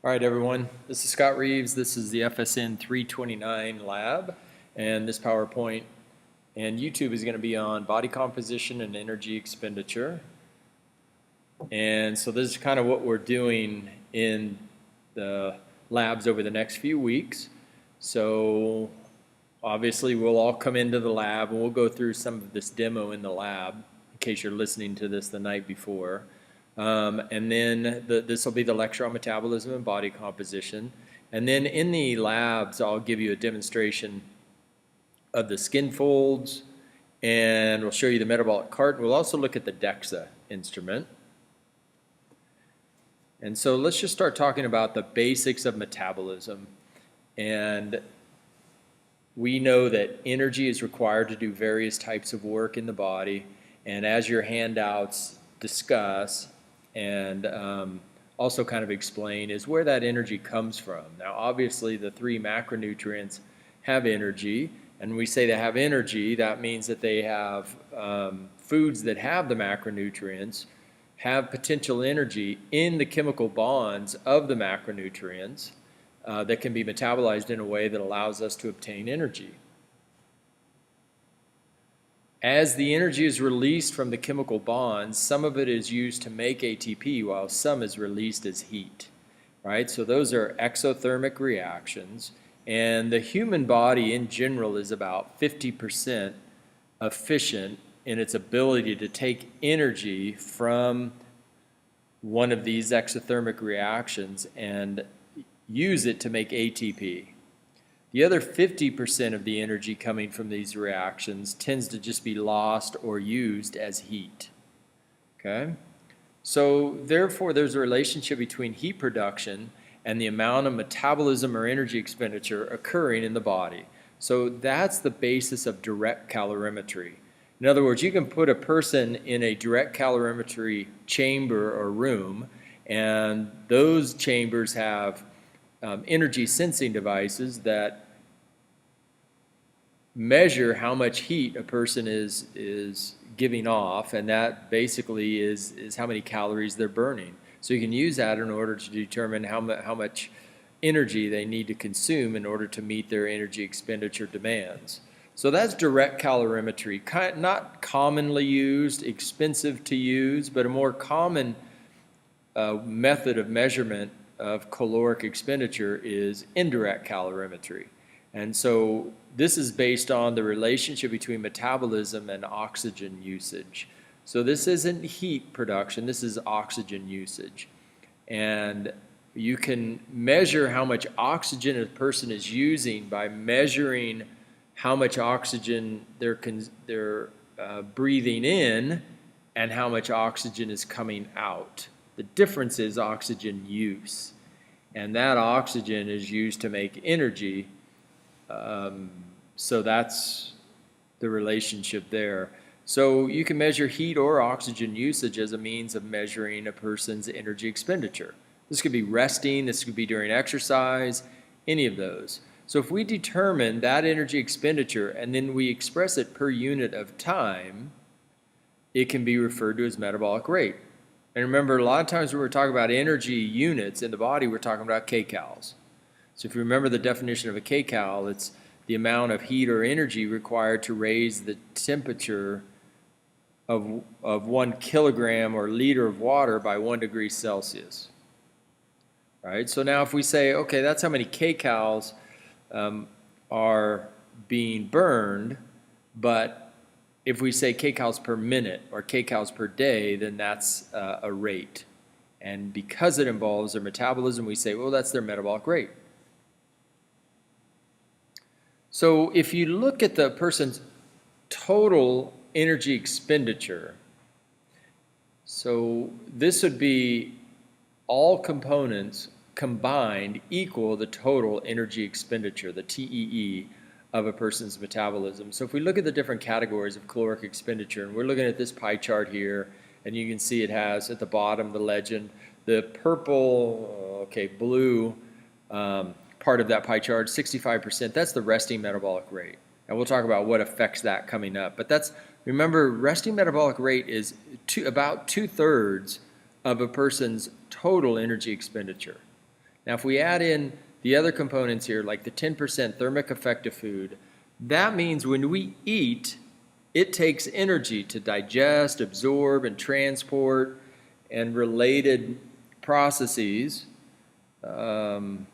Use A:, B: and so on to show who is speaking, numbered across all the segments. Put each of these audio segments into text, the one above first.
A: All right, everyone. This is Scott Reeves. This is the FSN 329 lab, and this PowerPoint and YouTube is going to be on body composition and energy expenditure. And so this is kind of what we're doing in the labs over the next few weeks. So obviously we'll all come into the lab and we'll go through some of this demo in the lab in case you're listening to this the night before. And then this will be the lecture on metabolism and body composition. And then in the labs, I'll give you a demonstration of the Skinfolds, and we'll show you the metabolic cart. We'll also look at the DEXA instrument. And so let's just start talking about the basics of metabolism. And we know that energy is required to do various types of work in the body. And as your handouts discuss, and also kind of explain is where that energy comes from. Now obviously the three macronutrients have energy, and when we say they have energy, that means that they have foods that have the macronutrients have potential energy in the chemical bonds of the macronutrients that can be metabolized in a way that allows us to obtain energy. As the energy is released from the chemical bonds, some of it is used to make ATP while some is released as heat, right? So those are exothermic reactions, and the human body in general is about 50% efficient in its ability to take energy from one of these exothermic reactions and use it to make ATP. The other 50% of the energy coming from these reactions tends to just be lost or used as heat. Okay? So therefore there's a relationship between heat production and the amount of metabolism or energy expenditure occurring in the body. So that's the basis of direct calorimetry. In other words, you can put a person in a direct calorimetry chamber or room, and those chambers have energy sensing devices that measure how much heat a person is giving off, and that basically is how many calories they're burning. So you can use that in order to determine how much energy they need to consume in order to meet their energy expenditure demands. So that's direct calorimetry, not commonly used, expensive to use, but a more common method of measurement of caloric expenditure is indirect calorimetry. And so this is based on the relationship between metabolism and oxygen usage. So this isn't heat production, this is oxygen usage. And you can measure how much oxygen a person is using by measuring how much oxygen they're breathing in and how much oxygen is coming out. The difference is oxygen use, and that oxygen is used to make energy. So that's the relationship there. So you can measure heat or oxygen usage as a means of measuring a person's energy expenditure. This could be resting, this could be during exercise, any of those. So if we determine that energy expenditure and then we express it per unit of time, it can be referred to as metabolic rate. And remember, a lot of times when we're talking about energy units in the body, we're talking about kcals. So if you remember the definition of a kcal, it's the amount of heat or energy required to raise the temperature of 1 kilogram or liter of water by 1 degree Celsius. Right? So now if we say, okay, that's how many kcals are being burned, but if we say kcals per minute or kcals per day, then that's a rate. And because it involves their metabolism, we say, well, that's their metabolic rate. So if you look at the person's total energy expenditure, so this would be all components combined equal the total energy expenditure, the TEE, of a person's metabolism. So if we look at the different categories of caloric expenditure, and we're looking at this pie chart here, and you can see it has at the bottom the legend, the purple, blue part of that pie chart, 65%, that's the resting metabolic rate. And we'll talk about what affects that coming up. But that's, remember, resting metabolic rate is about 2/3 of a person's total energy expenditure. Now, if we add in the other components here, like the 10% thermic effect of food, that means when we eat, it takes energy to digest, absorb, and transport, and related processes to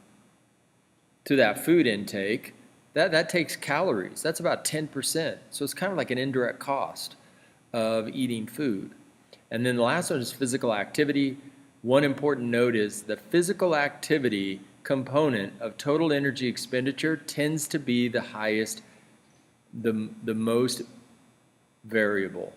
A: that food intake. That takes calories. That's about 10%. So it's kind of like an indirect cost of eating food. And then the last one is physical activity. One important note is the physical activity component of total energy expenditure tends to be the highest, the most variable.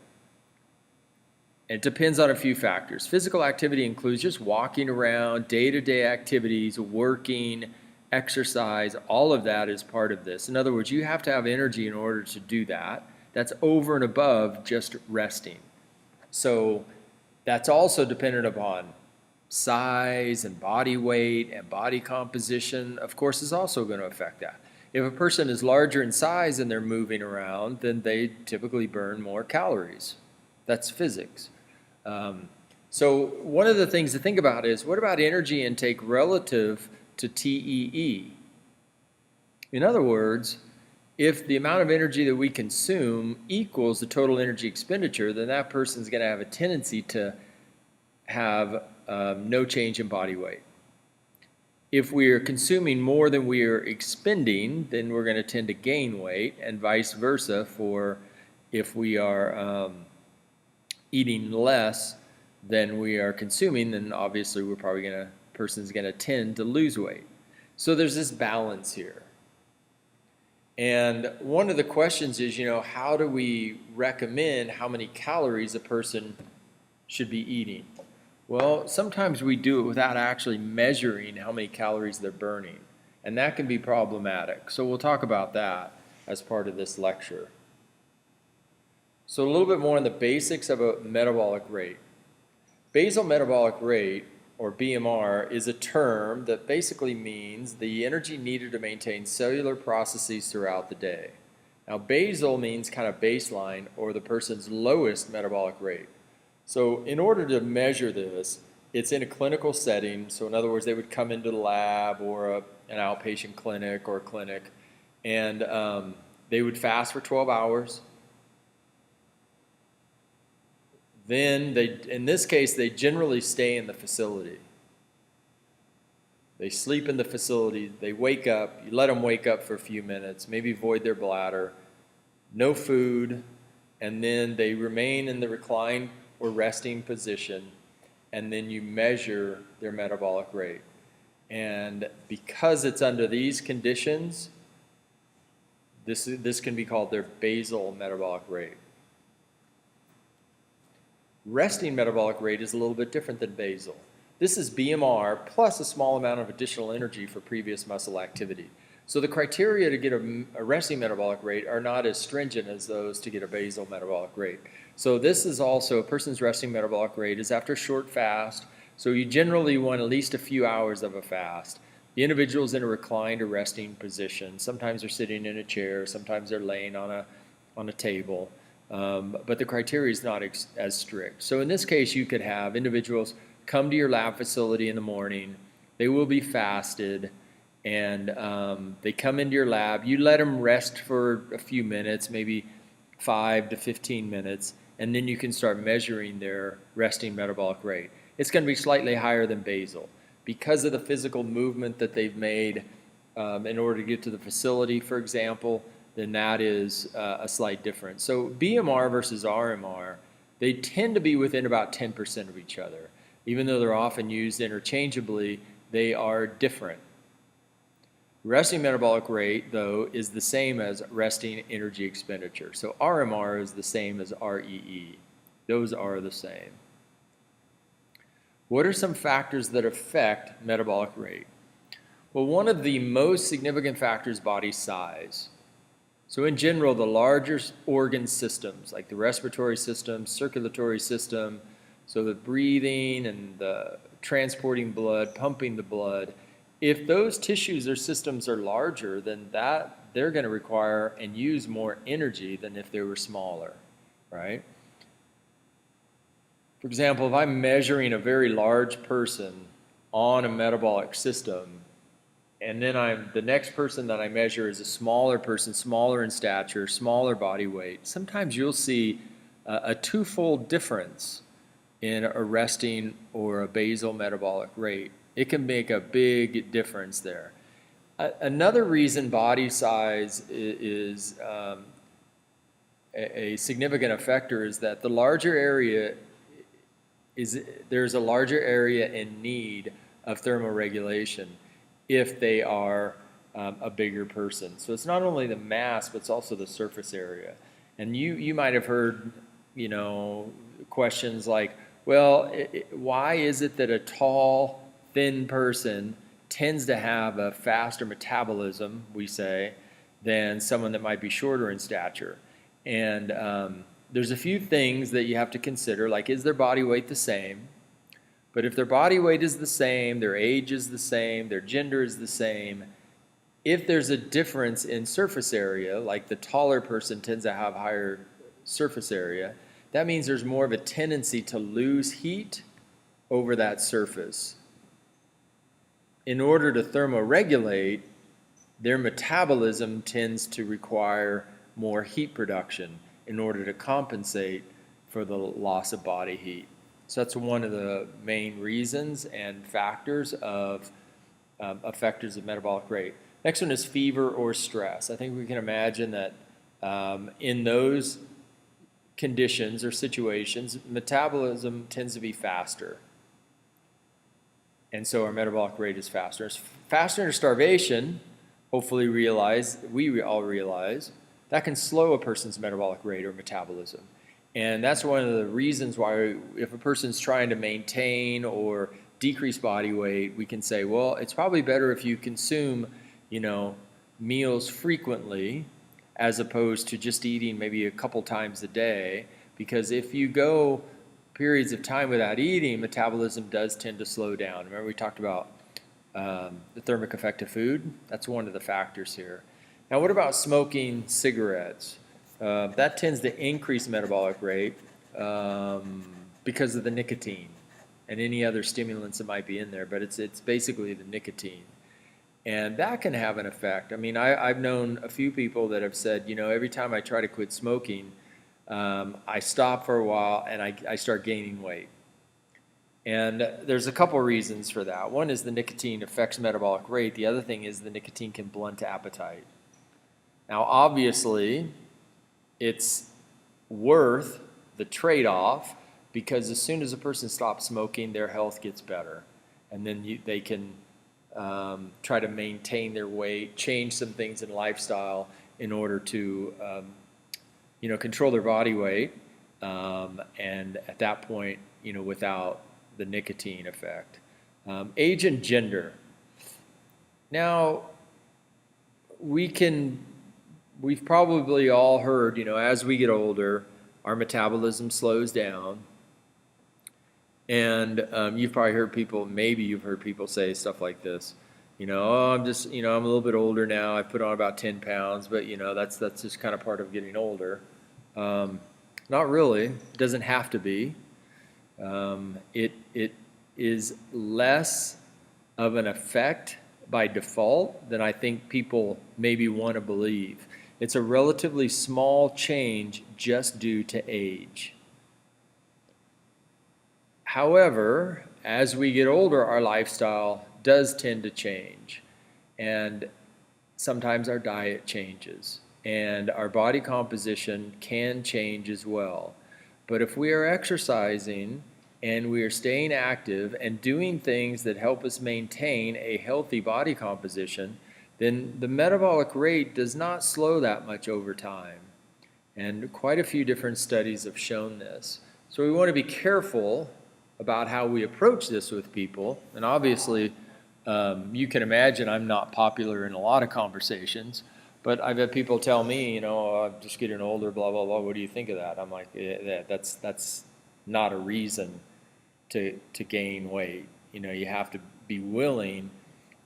A: It depends on a few factors. Physical activity includes just walking around, day-to-day activities, working, exercise, all of that is part of this. In other words, you have to have energy in order to do that. That's over and above just resting. So that's also dependent upon size and body weight and body composition, of course, is also going to affect that. If a person is larger in size and they're moving around, then they typically burn more calories. That's physics. So one of the things to think about is, what about energy intake relative to TEE? In other words, if the amount of energy that we consume equals the total energy expenditure, then that person's going to have a tendency to have no change in body weight. If we are consuming more than we are expending, then we're going to tend to gain weight, and vice versa for if we are eating less than we are consuming, then obviously we're probably person's going to tend to lose weight. So there's this balance here. And one of the questions is, how do we recommend how many calories a person should be eating? Well, sometimes we do it without actually measuring how many calories they're burning, and that can be problematic. So we'll talk about that as part of this lecture. So a little bit more on the basics of a metabolic rate. Basal metabolic rate, or BMR, is a term that basically means the energy needed to maintain cellular processes throughout the day. Now, basal means kind of baseline, or the person's lowest metabolic rate. So in order to measure this, it's in a clinical setting. So in other words, they would come into the lab or an outpatient clinic or a clinic, and they would fast for 12 hours. Then in this case, they generally stay in the facility. They sleep in the facility, they wake up, you let them wake up for a few minutes, maybe void their bladder, no food, and then they remain in the reclined or resting position, and then you measure their metabolic rate. And because it's under these conditions, this can be called their basal metabolic rate. Resting metabolic rate is a little bit different than basal. This is BMR plus a small amount of additional energy for previous muscle activity. So the criteria to get a resting metabolic rate are not as stringent as those to get a basal metabolic rate. So this is also, a person's resting metabolic rate is after a short fast. So you generally want at least a few hours of a fast. The individual's in a reclined or resting position. Sometimes they're sitting in a chair, sometimes they're laying on a table. But the criteria is not as strict. So in this case, you could have individuals come to your lab facility in the morning. They will be fasted, and they come into your lab. You let them rest for a few minutes, maybe 5 to 15 minutes, and then you can start measuring their resting metabolic rate. It's going to be slightly higher than basal because of the physical movement that they've made in order to get to the facility, for example. Then that is a slight difference. So BMR versus RMR, they tend to be within about 10% of each other. Even though they're often used interchangeably, they are different. Resting metabolic rate, though, is the same as resting energy expenditure. So RMR is the same as REE. Those are the same. What are some factors that affect metabolic rate? Well, one of the most significant factors is body size. So in general, the larger organ systems, like the respiratory system, circulatory system, so the breathing and the transporting blood, pumping the blood, if those tissues or systems are larger, then they're going to require and use more energy than if they were smaller, right? For example, if I'm measuring a very large person on a metabolic system, and then the next person that I measure is a smaller person, smaller in stature, smaller body weight, sometimes you'll see a twofold difference in a resting or a basal metabolic rate. It can make a big difference there. Another reason body size is a significant effector is that there's a larger area in need of thermoregulation if they are a bigger person. So it's not only the mass, but it's also the surface area. And you might have heard, questions like, well, why is it that a tall, thin person tends to have a faster metabolism, we say, than someone that might be shorter in stature? And there's a few things that you have to consider, like, is their body weight the same? But if their body weight is the same, their age is the same, their gender is the same, if there's a difference in surface area, like the taller person tends to have higher surface area, that means there's more of a tendency to lose heat over that surface. In order to thermoregulate, their metabolism tends to require more heat production in order to compensate for the loss of body heat. So that's one of the main reasons and factors of effectors of metabolic rate. Next one is fever or stress. I think we can imagine that in those conditions or situations, metabolism tends to be faster. And so our metabolic rate is faster. Faster under starvation, hopefully we all realize, that can slow a person's metabolic rate or metabolism. And that's one of the reasons why if a person's trying to maintain or decrease body weight, we can say, well, it's probably better if you consume, meals frequently as opposed to just eating maybe a couple times a day. Because if you go periods of time without eating, metabolism does tend to slow down. Remember we talked about the thermic effect of food? That's one of the factors here. Now, what about smoking cigarettes? That tends to increase metabolic rate because of the nicotine and any other stimulants that might be in there, but it's basically the nicotine. And that can have an effect. I mean, I've known a few people that have said, every time I try to quit smoking, I stop for a while and I start gaining weight. And there's a couple reasons for that. One is the nicotine affects metabolic rate. The other thing is the nicotine can blunt appetite. Now, obviously, it's worth the trade-off because as soon as a person stops smoking, their health gets better. And then they can try to maintain their weight, change some things in lifestyle in order to control their body weight, and at that point, without the nicotine effect. Age and gender. Now, we've probably all heard, as we get older, our metabolism slows down. And you've probably heard you've heard people say stuff like this, oh, I'm just, I'm a little bit older now. I've put on about 10 pounds, but, that's just kind of part of getting older. Not really. It doesn't have to be. It is less of an effect by default than I think people maybe want to believe. It's a relatively small change just due to age. However, as we get older, our lifestyle does tend to change. And sometimes our diet changes. And our body composition can change as well. But if we are exercising and we are staying active and doing things that help us maintain a healthy body composition, then the metabolic rate does not slow that much over time. And quite a few different studies have shown this. So we want to be careful about how we approach this with people. And obviously, you can imagine I'm not popular in a lot of conversations, but I've had people tell me, I'm just getting older, blah, blah, blah. What do you think of that? I'm like, yeah, that's not a reason to gain weight. You have to be willing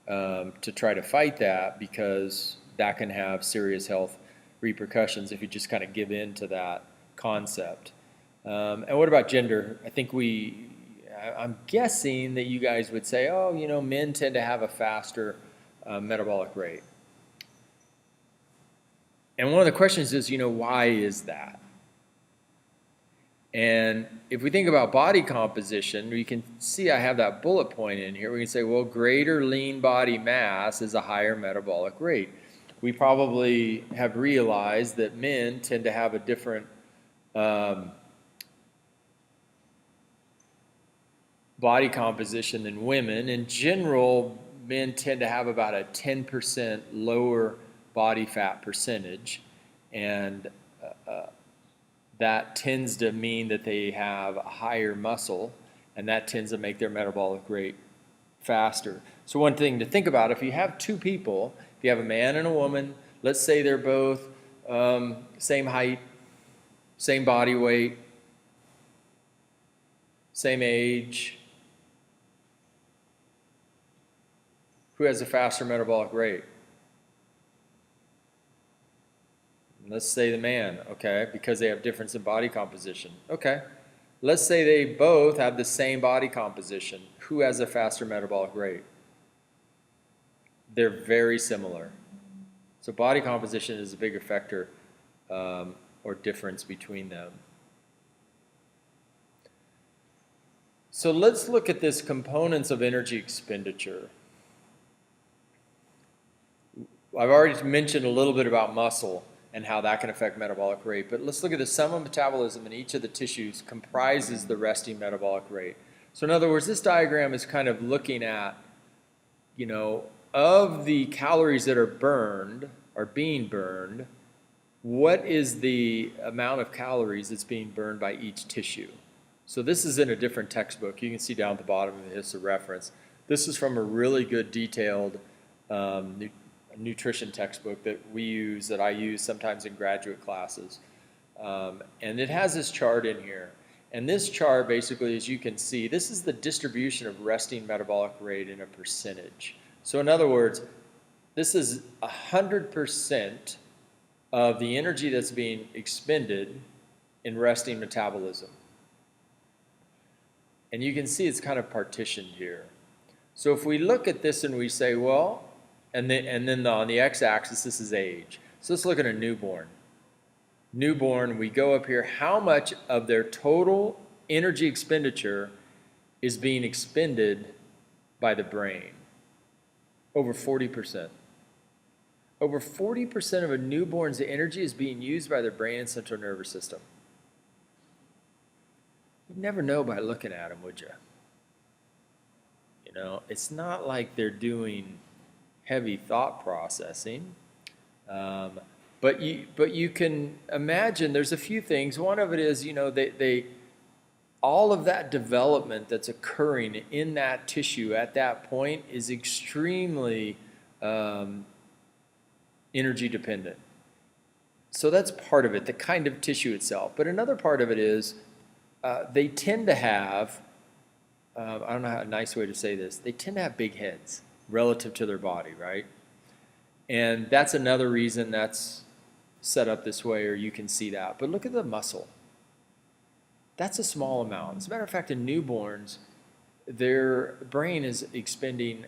A: to try to fight that because that can have serious health repercussions if you just kind of give in to that concept. And what about gender? I think we I'm guessing that you guys would say, oh, men tend to have a faster metabolic rate. And one of the questions is, why is that? And if we think about body composition, we can see I have that bullet point in here. We can say, well, greater lean body mass is a higher metabolic rate. We probably have realized that men tend to have a different body composition than women. In general, men tend to have about a 10% lower body fat percentage, and that tends to mean that they have a higher muscle, and that tends to make their metabolic rate faster. So one thing to think about, if you have two people, if you have a man and a woman, let's say they're both same height, same body weight, same age, who has a faster metabolic rate? Let's say the man, okay, because they have difference in body composition. Okay, let's say they both have the same body composition. Who has a faster metabolic rate? They're very similar. So body composition is a bigger factor or difference between them. So let's look at this components of energy expenditure. I've already mentioned a little bit about muscle and how that can affect metabolic rate. But let's look at the sum of metabolism in each of the tissues comprises the resting metabolic rate. So in other words, this diagram is kind of looking at, of the calories that are being burned, what is the amount of calories that's being burned by each tissue? So this is in a different textbook. You can see down at the bottom of this a reference. This is from a really good detailed nutrition textbook that I use sometimes in graduate classes. And it has this chart in here. And this chart basically, as you can see, this is the distribution of resting metabolic rate in a percentage. So in other words, this is 100% of the energy that's being expended in resting metabolism. And you can see it's kind of partitioned here. So if we look at this and we say, well, and then on the x-axis, this is age. So let's look at a newborn. Newborn, we go up here, how much of their total energy expenditure is being expended by the brain? Over 40%. Over 40% of a newborn's energy is being used by their brain and central nervous system. You'd never know by looking at them, would you? It's not like they're doing heavy thought processing, but you can imagine there's a few things. One of it is, all of that development that's occurring in that tissue at that point is extremely energy dependent. So that's part of it, the kind of tissue itself. But another part of it is they tend to have, I don't know how a nice way to say this, they tend to have big heads relative to their body, right? And that's another reason that's set up this way, or you can see that. But look at the muscle. That's a small amount. As a matter of fact, in newborns, their brain is expending,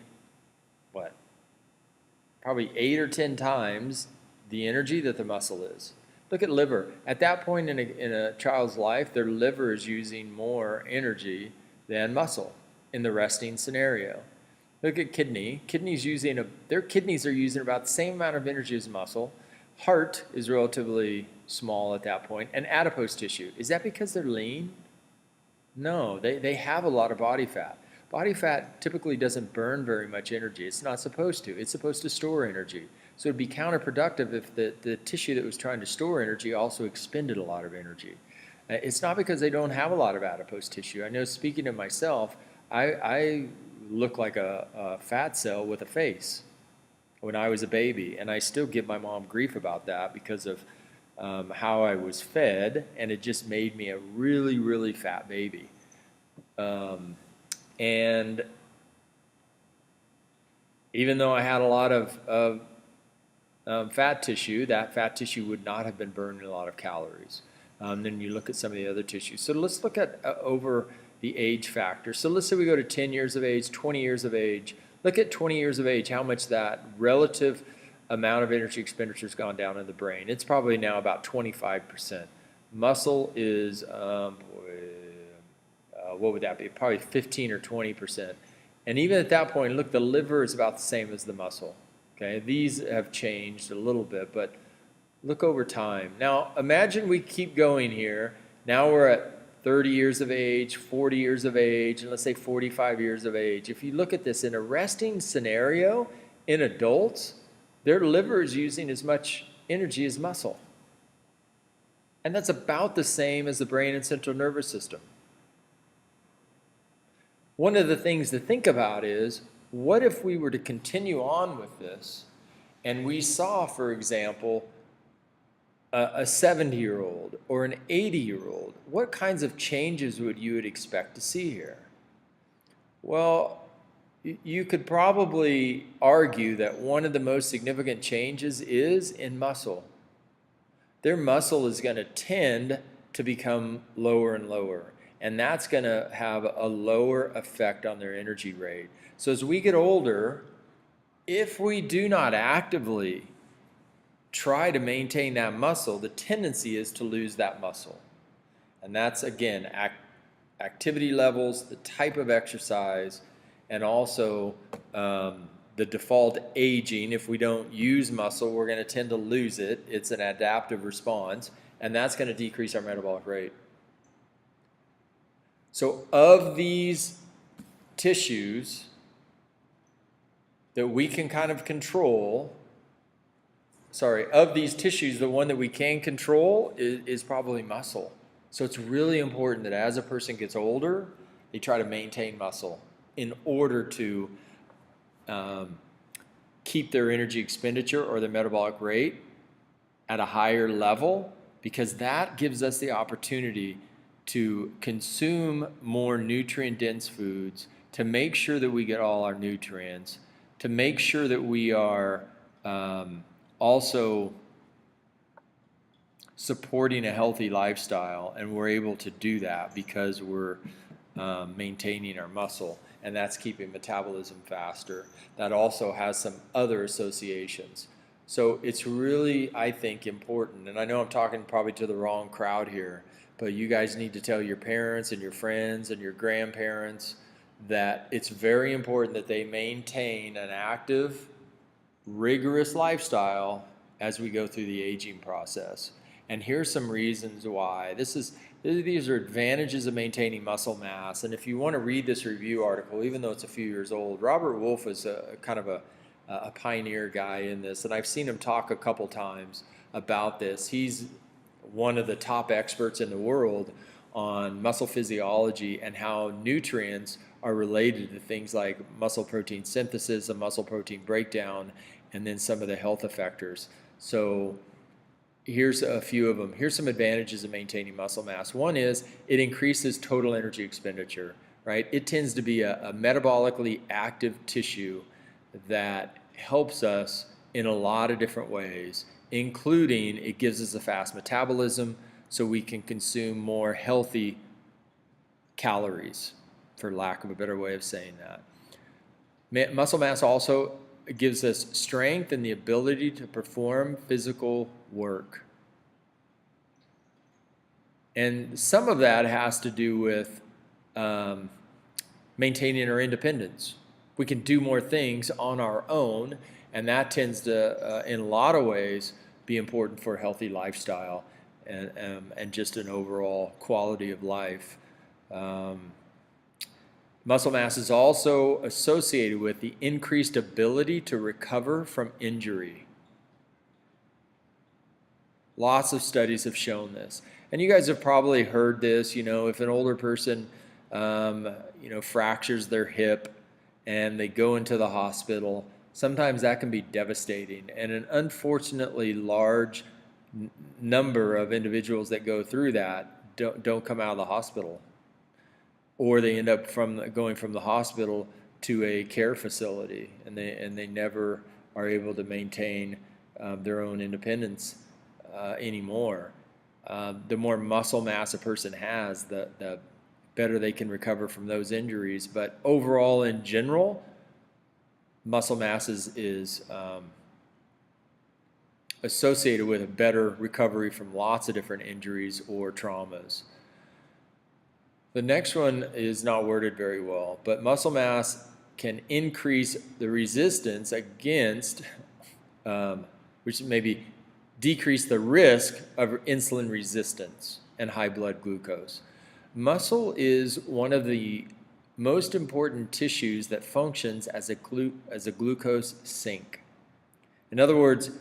A: probably 8 or 10 times the energy that the muscle is. Look at liver. At that point in a child's life, their liver is using more energy than muscle in the resting scenario. Look at kidney. Their kidneys are using about the same amount of energy as muscle. Heart is relatively small at that point. And adipose tissue. Is that because they're lean? No, they have a lot of body fat. Body fat typically doesn't burn very much energy. It's not supposed to. It's supposed to store energy. So it'd be counterproductive if the tissue that was trying to store energy also expended a lot of energy. It's not because they don't have a lot of adipose tissue. I know, speaking of myself, I look like a fat cell with a face when I was a baby, and I still give my mom grief about that because of how I was fed, and it just made me a really, really fat baby. And even though I had a lot of fat tissue, that fat tissue would not have been burning a lot of calories. Then you look at some of the other tissues. So let's look at over the age factor. So let's say we go to 10 years of age, 20 years of age. Look at 20 years of age, how much that relative amount of energy expenditure has gone down in the brain. It's probably now about 25%. Muscle is, what would that be? Probably 15 or 20%. And even at that point, look, the liver is about the same as the muscle. Okay, these have changed a little bit, but look over time. Now, imagine we keep going here. Now we're at 30 years of age, 40 years of age, and let's say 45 years of age. If you look at this in a resting scenario in adults, their liver is using as much energy as muscle. And that's about the same as the brain and central nervous system. One of the things to think about is, what if we were to continue on with this and we saw, for example, a 70-year-old or an 80-year-old? What kinds of changes would you expect to see here? Well, you could probably argue that one of the most significant changes is in muscle. Their muscle is going to tend to become lower and lower, and that's going to have a lower effect on their energy rate. So as we get older, if we do not actively try to maintain that muscle, the tendency is to lose that muscle. And that's, again, activity levels, the type of exercise, and also the default aging. If we don't use muscle, we're going to tend to lose it. It's an adaptive response, and that's going to decrease our metabolic rate. So of these tissues that we can kind of control, of these tissues, the one that we can control is probably muscle. So it's really important that as a person gets older, they try to maintain muscle in order to keep their energy expenditure or their metabolic rate at a higher level, because that gives us the opportunity to consume more nutrient-dense foods, to make sure that we get all our nutrients, to make sure that we are also supporting a healthy lifestyle, and we're able to do that because we're maintaining our muscle, and that's keeping metabolism faster. That also has some other associations. So it's really, I think, important, and I know I'm talking probably to the wrong crowd here, but you guys need to tell your parents and your friends and your grandparents that it's very important that they maintain an active, rigorous lifestyle as we go through the aging process. And here's some reasons why. These are advantages of maintaining muscle mass. And if you want to read this review article, even though it's a few years old, Robert Wolf is a kind of a pioneer guy in this, and I've seen him talk a couple times about this. He's one of the top experts in the world on muscle physiology and how nutrients are related to things like muscle protein synthesis and muscle protein breakdown, and then some of the health effectors. So here's a few of them. Here's some advantages of maintaining muscle mass. One is it increases total energy expenditure, right? It tends to be a metabolically active tissue that helps us in a lot of different ways, including it gives us a fast metabolism so we can consume more healthy calories, for lack of a better way of saying that. Muscle mass also gives us strength and the ability to perform physical work. And some of that has to do with maintaining our independence. We can do more things on our own, and that tends to, in a lot of ways, be important for a healthy lifestyle and just an overall quality of life. Muscle mass is also associated with the increased ability to recover from injury. Lots of studies have shown this. And you guys have probably heard this, if an older person, fractures their hip and they go into the hospital, sometimes that can be devastating. And an unfortunately large number of individuals that go through that don't come out of the hospital. Or they end up going from the hospital to a care facility, and they never are able to maintain their own independence anymore. The more muscle mass a person has, the better they can recover from those injuries. But overall, in general, muscle mass is associated with a better recovery from lots of different injuries or traumas. The next one is not worded very well, but muscle mass can increase the resistance against, which maybe decrease the risk of insulin resistance and high blood glucose. Muscle is one of the most important tissues that functions as a glucose sink. In other words,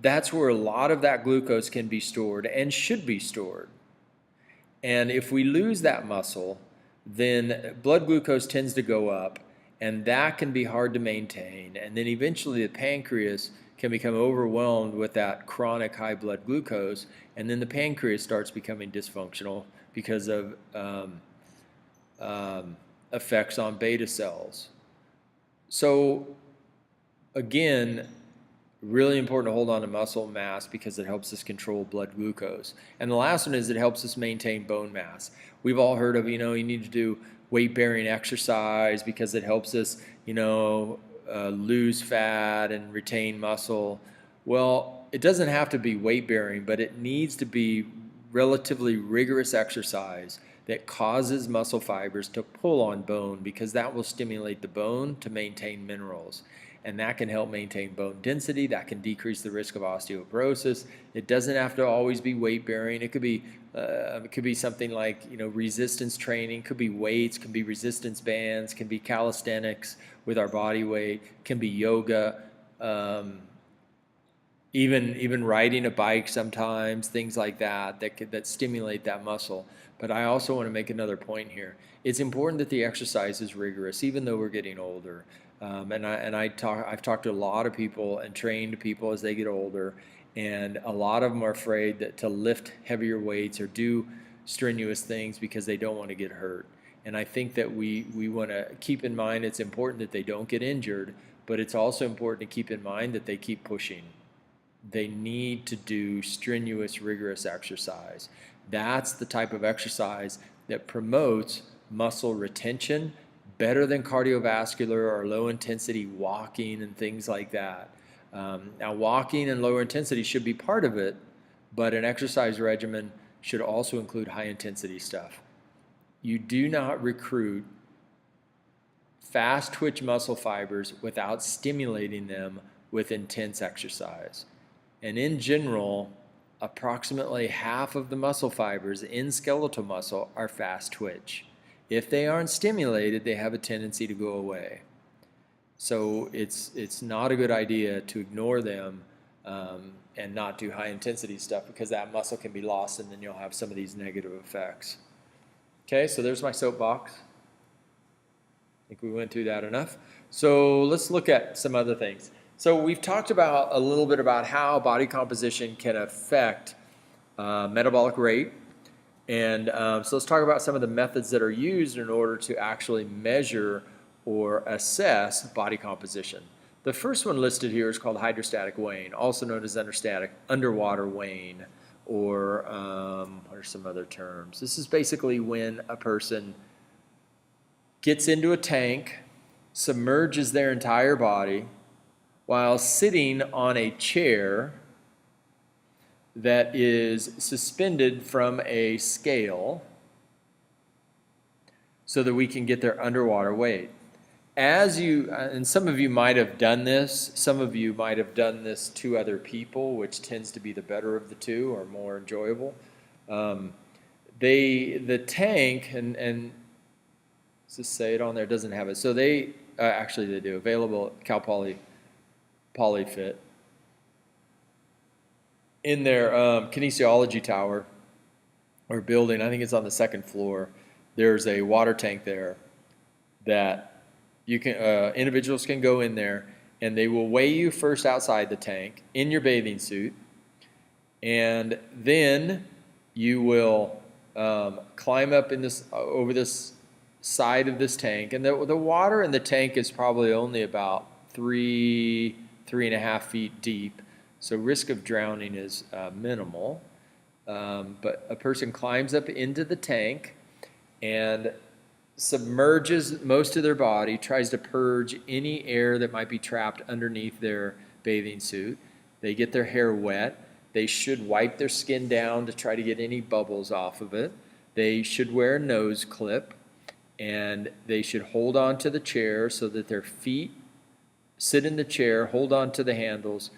A: that's where a lot of that glucose can be stored and should be stored. And if we lose that muscle, then blood glucose tends to go up, and that can be hard to maintain. And then eventually the pancreas can become overwhelmed with that chronic high blood glucose, and then the pancreas starts becoming dysfunctional because of effects on beta cells. So again, really important to hold on to muscle mass because it helps us control blood glucose. And the last one is it helps us maintain bone mass. We've all heard of, you need to do weight-bearing exercise because it helps us, lose fat and retain muscle. Well, it doesn't have to be weight-bearing, but it needs to be relatively rigorous exercise that causes muscle fibers to pull on bone because that will stimulate the bone to maintain minerals. And that can help maintain bone density. That can decrease the risk of osteoporosis. It doesn't have to always be weight bearing. It could be something like resistance training. Could be weights. Can be resistance bands. Can be calisthenics with our body weight. Can be yoga. Even riding a bike sometimes. Things like that stimulate that muscle. But I also want to make another point here. It's important that the exercise is rigorous, even though we're getting older. I've talked to a lot of people and trained people as they get older, and a lot of them are afraid to lift heavier weights or do strenuous things because they don't want to get hurt. And I think that we want to keep in mind it's important that they don't get injured, but it's also important to keep in mind that they keep pushing. They need to do strenuous, rigorous exercise. That's the type of exercise that promotes muscle retention better than cardiovascular or low-intensity walking and things like that. Now, walking and lower intensity should be part of it, but an exercise regimen should also include high-intensity stuff. You do not recruit fast-twitch muscle fibers without stimulating them with intense exercise. And in general, approximately half of the muscle fibers in skeletal muscle are fast-twitch. If they aren't stimulated, they have a tendency to go away. So it's not a good idea to ignore them and not do high-intensity stuff because that muscle can be lost and then you'll have some of these negative effects. Okay, so there's my soapbox. I think we went through that enough. So let's look at some other things. So we've talked about a little bit about how body composition can affect metabolic rate. And so let's talk about some of the methods that are used in order to actually measure or assess body composition. The first one listed here is called hydrostatic weighing, also known as underwater weighing, or what are some other terms? This is basically when a person gets into a tank, submerges their entire body, while sitting on a chair that is suspended from a scale so that we can get their underwater weight. And some of you might have done this, some of you might have done this to other people, which tends to be the better of the two or more enjoyable. The tank, and let's just say it on there, it doesn't have it. So actually they do, available at Cal Polyfit. In their kinesiology tower or building, I think it's on the second floor, there's a water tank there that you can individuals can go in there and they will weigh you first outside the tank in your bathing suit, and then you will climb up in over this side of this tank, and the water in the tank is probably only about 3.5 feet deep. So risk of drowning is minimal, but a person climbs up into the tank, and submerges most of their body, tries to purge any air that might be trapped underneath their bathing suit. They get their hair wet. They should wipe their skin down to try to get any bubbles off of it. They should wear a nose clip, and they should hold on to the chair so that their feet sit in the chair, hold on to the handles,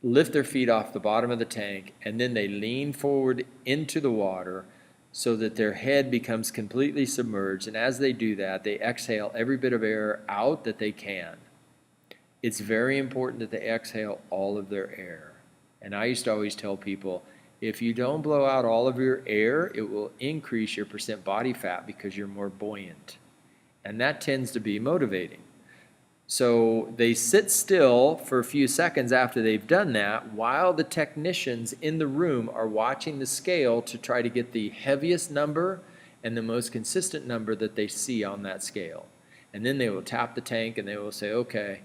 A: lift their feet off the bottom of the tank, and then they lean forward into the water so that their head becomes completely submerged. And as they do that, they exhale every bit of air out that they can. It's very important that they exhale all of their air. And I used to always tell people, if you don't blow out all of your air, it will increase your percent body fat because you're more buoyant. And that tends to be motivating. So they sit still for a few seconds after they've done that while the technicians in the room are watching the scale to try to get the heaviest number and the most consistent number that they see on that scale. And then they will tap the tank and they will say, okay,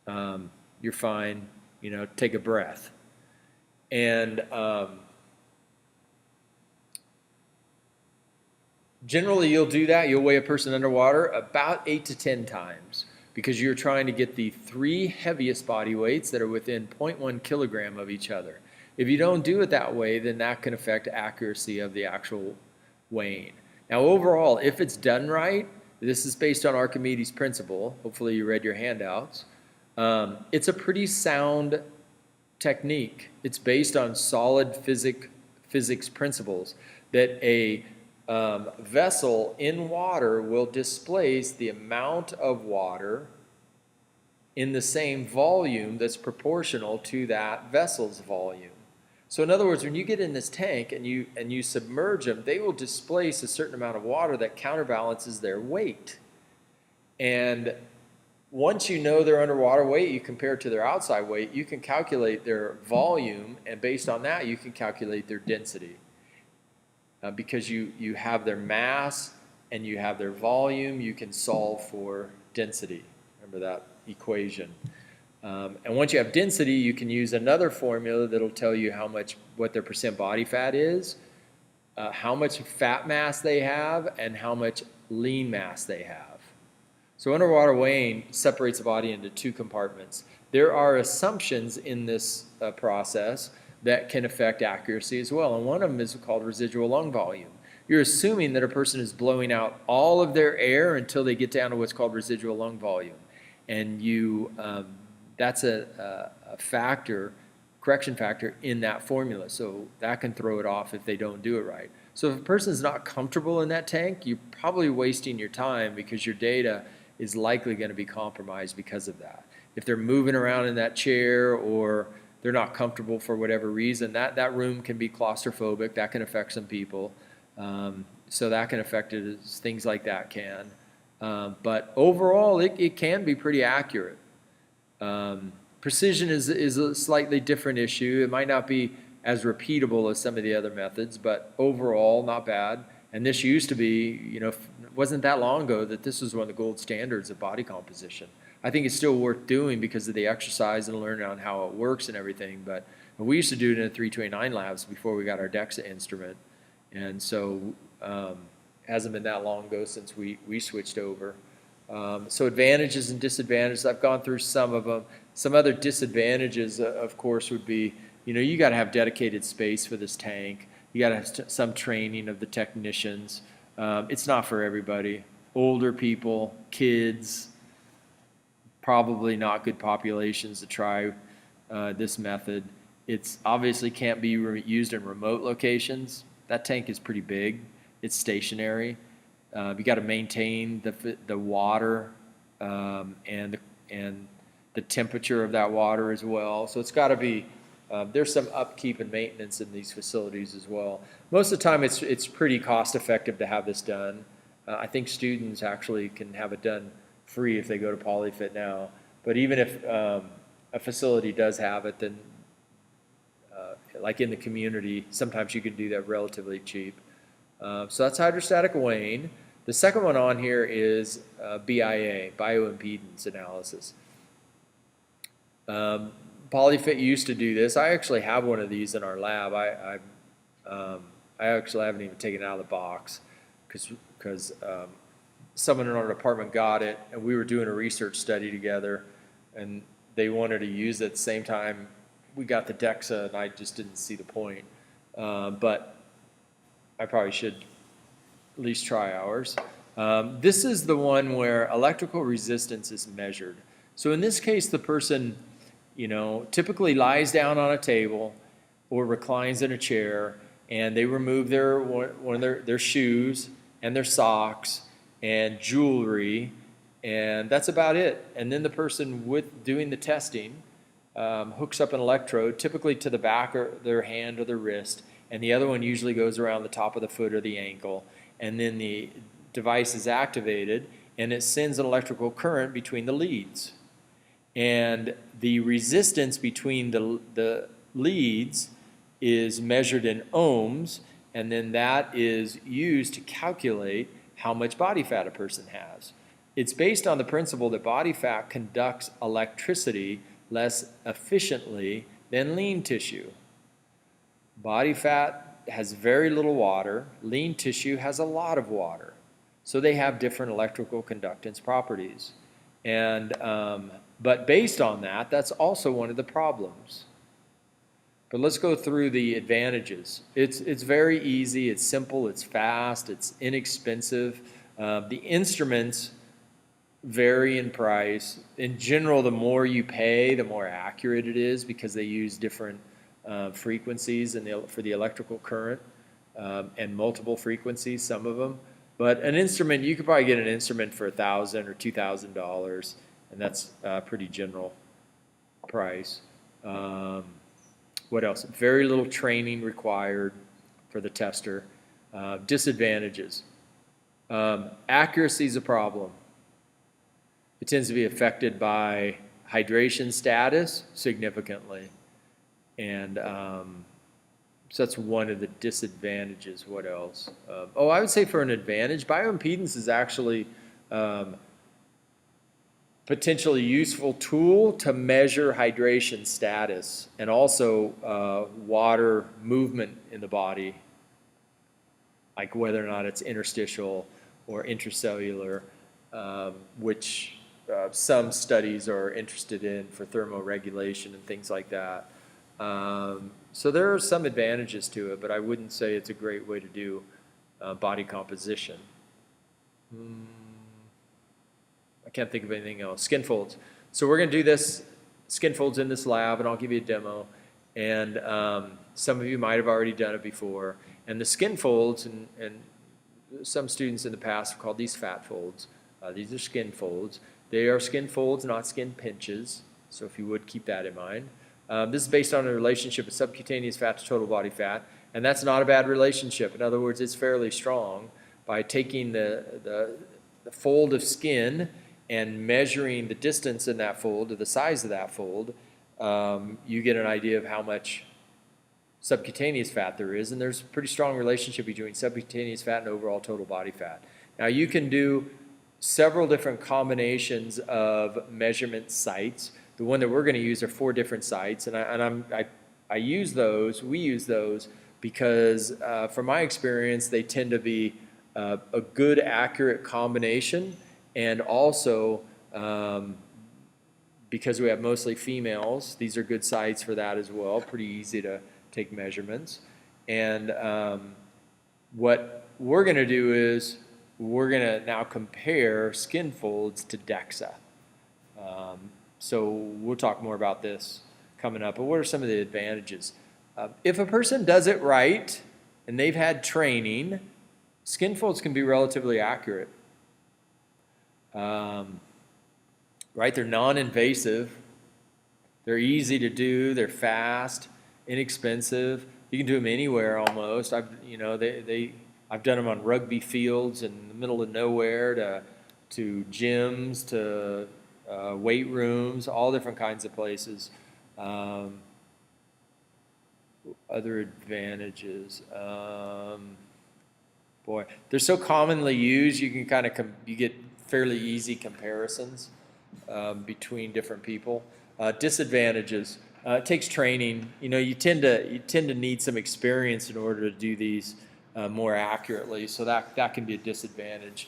A: you're fine, take a breath. And generally you'll do that, you'll weigh a person underwater about 8 to 10 times. Because you're trying to get the 3 heaviest body weights that are within 0.1 kilogram of each other. If you don't do it that way, then that can affect accuracy of the actual weighing. Now overall, if it's done right, this is based on Archimedes' principle. Hopefully you read your handouts. It's a pretty sound technique. It's based on solid physics principles that a vessel in water will displace the amount of water in the same volume that's proportional to that vessel's volume. So in other words, when you get in this tank and you submerge them, they will displace a certain amount of water that counterbalances their weight. And once you know their underwater weight, you compare it to their outside weight, you can calculate their volume, and based on that, you can calculate their density. Because you have their mass and you have their volume, you can solve for density. Remember that equation. And once you have density, you can use another formula that'll tell you what their percent body fat is, how much fat mass they have, and how much lean mass they have. So underwater weighing separates the body into 2 compartments. There are assumptions in this process that can affect accuracy as well. And one of them is called residual lung volume. You're assuming that a person is blowing out all of their air until they get down to what's called residual lung volume. And that's a correction factor in that formula. So that can throw it off if they don't do it right. So if a person's not comfortable in that tank, you're probably wasting your time because your data is likely going to be compromised because of that. If they're moving around in that chair or they're not comfortable for whatever reason, that room can be claustrophobic. That can affect some people. So that can affect it, as things like that can. But overall, it can be pretty accurate. Precision is a slightly different issue. It might not be as repeatable as some of the other methods, but overall, not bad. And this used to be, it wasn't that long ago that this was one of the gold standards of body composition. I think it's still worth doing because of the exercise and learning on how it works and everything. But we used to do it in the 329 labs before we got our DEXA instrument. And so it hasn't been that long ago since we switched over. So advantages and disadvantages, I've gone through some of them. Some other disadvantages, of course, would be, you got to have dedicated space for this tank. You got to have some training of the technicians. It's not for everybody. Older people, kids, probably not good populations to try this method. It's obviously can't be used in remote locations. That tank is pretty big. It's stationary. You got to maintain the water and the temperature of that water as well. So it's got to be. There's some upkeep and maintenance in these facilities as well. Most of the time, it's pretty cost effective to have this done. I think students actually can have it done free if they go to PolyFit now. But even if a facility does have it, then like in the community, sometimes you can do that relatively cheap. So that's hydrostatic weighing. The second one on here is BIA, bioimpedance analysis. PolyFit used to do this. I actually have one of these in our lab. I actually haven't even taken it out of the box because someone in our department got it, and we were doing a research study together, and they wanted to use it at the same time we got the DEXA, and I just didn't see the point. But I probably should at least try ours. This is the one where electrical resistance is measured. So in this case, the person, typically lies down on a table or reclines in a chair, and they remove one of their shoes and their socks and jewelry, and that's about it. And then the person with doing the testing hooks up an electrode, typically to the back of their hand or their wrist, and the other one usually goes around the top of the foot or the ankle, and then the device is activated, and it sends an electrical current between the leads. And the resistance between the leads is measured in ohms, and then that is used to calculate how much body fat a person has. It's based on the principle that body fat conducts electricity less efficiently than lean tissue. Body fat has very little water. Lean tissue has a lot of water. So they have different electrical conductance properties. And, but based on that, that's also one of the problems. But let's go through the advantages. It's very easy, it's simple, it's fast, it's inexpensive. The instruments vary in price. In general, the more you pay, the more accurate it is because they use different frequencies for the electrical current and multiple frequencies, some of them. But an instrument, you could probably get an instrument for $1,000 or $2,000, and that's a pretty general price. What else? Very little training required for the tester. Disadvantages. Accuracy is a problem. It tends to be affected by hydration status significantly. And so that's one of the disadvantages. What else? I would say for an advantage, bioimpedance is actually potentially useful tool to measure hydration status and also water movement in the body, like whether or not it's interstitial or intracellular, which some studies are interested in for thermoregulation and things like that. So there are some advantages to it, but I wouldn't say it's a great way to do body composition. I can't think of anything else. Skin folds. So we're going to do this, skin folds in this lab, and I'll give you a demo. And some of you might have already done it before. And the skin folds, and some students in the past have called these fat folds. These are skin folds. They are skin folds, not skin pinches. So if you would keep that in mind. This is based on a relationship of subcutaneous fat to total body fat, and that's not a bad relationship. In other words, it's fairly strong. By taking the fold of skin and measuring the distance in that fold to the size of that fold, you get an idea of how much subcutaneous fat there is, and there's a pretty strong relationship between subcutaneous fat and overall total body fat. Now you can do several different combinations of measurement sites. The one that we're going to use are 4 different sites, and I use those, we use those, because from my experience, they tend to be a good, accurate combination, and also because we have mostly females, these are good sites for that as well, pretty easy to take measurements. And what we're going to do is we're going to now compare skin folds to DEXA. So we'll talk more about this coming up, but what are some of the advantages? If a person does it right and they've had training, skin folds can be relatively accurate. Right? They're non-invasive, they're easy to do, they're fast, inexpensive. You can do them anywhere almost. I've done them on rugby fields in the middle of nowhere to gyms to weight rooms, all different kinds of places. Other advantages. Boy, they're so commonly used. You can kind of you get fairly easy comparisons between different people. Disadvantages. It takes training. You tend to need some experience in order to do these more accurately. So that can be a disadvantage.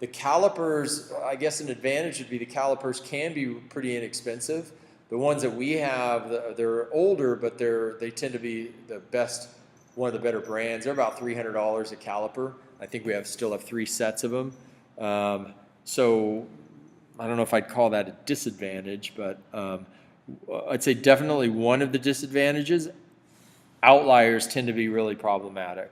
A: The calipers, I guess an advantage would be the calipers can be pretty inexpensive. The ones that we have, they're older, but they tend to be the best, one of the better brands. They're about $300 a caliper. I think we still have 3 sets of them. So I don't know if I'd call that a disadvantage, but I'd say definitely one of the disadvantages, outliers tend to be really problematic.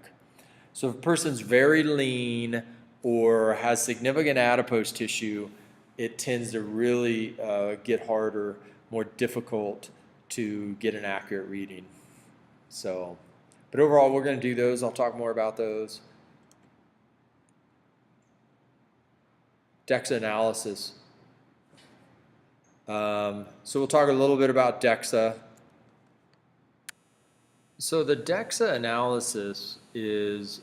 A: So if a person's very lean or has significant adipose tissue, it tends to really get harder, more difficult to get an accurate reading. So, but overall, we're going to do those. I'll talk more about those. DEXA analysis. So we'll talk a little bit about DEXA. So the DEXA analysis is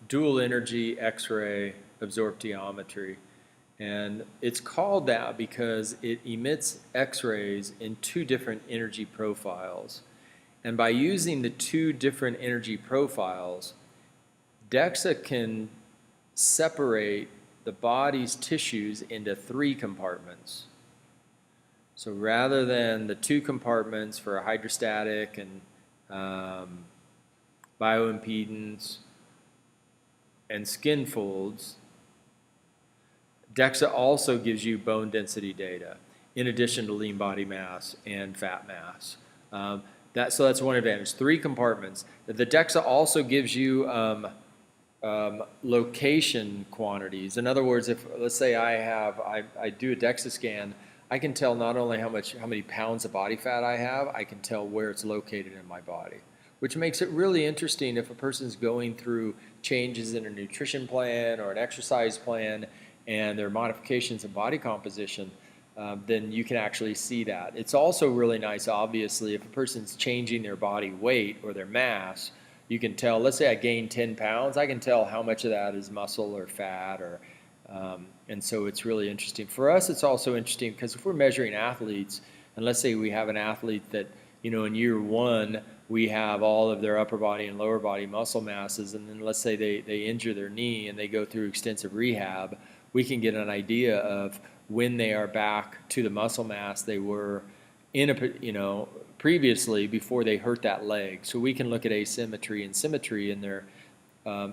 A: dual energy X-ray absorptiometry. And it's called that because it emits X-rays in 2 different energy profiles. And by using the 2 different energy profiles, DEXA can separate the body's tissues into 3 compartments. So rather than the 2 compartments for hydrostatic and bioimpedance and skin folds, DEXA also gives you bone density data in addition to lean body mass and fat mass. So that's one advantage. 3 compartments. The DEXA also gives you location quantities. In other words, if let's say I do a DEXA scan, I can tell not only how many pounds of body fat I have, I can tell where it's located in my body, which makes it really interesting if a person's going through changes in a nutrition plan or an exercise plan and there are modifications in body composition, then you can actually see that. It's also really nice, obviously, if a person's changing their body weight or their mass, you can tell, let's say I gain 10 pounds, I can tell how much of that is muscle or fat, and so it's really interesting. For us, it's also interesting because if we're measuring athletes, and let's say we have an athlete that, in year 1, we have all of their upper body and lower body muscle masses, and then let's say they injure their knee and they go through extensive rehab, we can get an idea of when they are back to the muscle mass they were in previously before they hurt that leg. So we can look at asymmetry and symmetry in their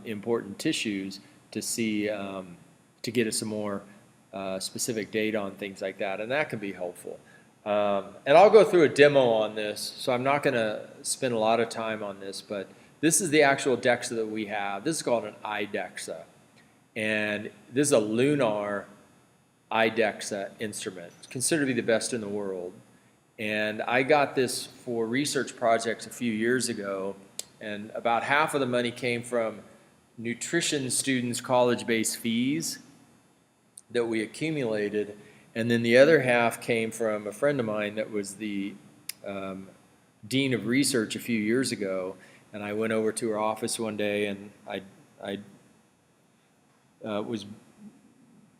A: important tissues to see, to get us some more specific data on things like that, and that can be helpful. And I'll go through a demo on this, so I'm not going to spend a lot of time on this, but this is the actual DEXA that we have. This is called an iDEXA, and this is a lunar iDEXA instrument. It's considered to be the best in the world. And I got this for research projects a few years ago, and about half of the money came from nutrition students' college-based fees that we accumulated, and then the other half came from a friend of mine that was the dean of research a few years ago, and I went over to her office one day and I was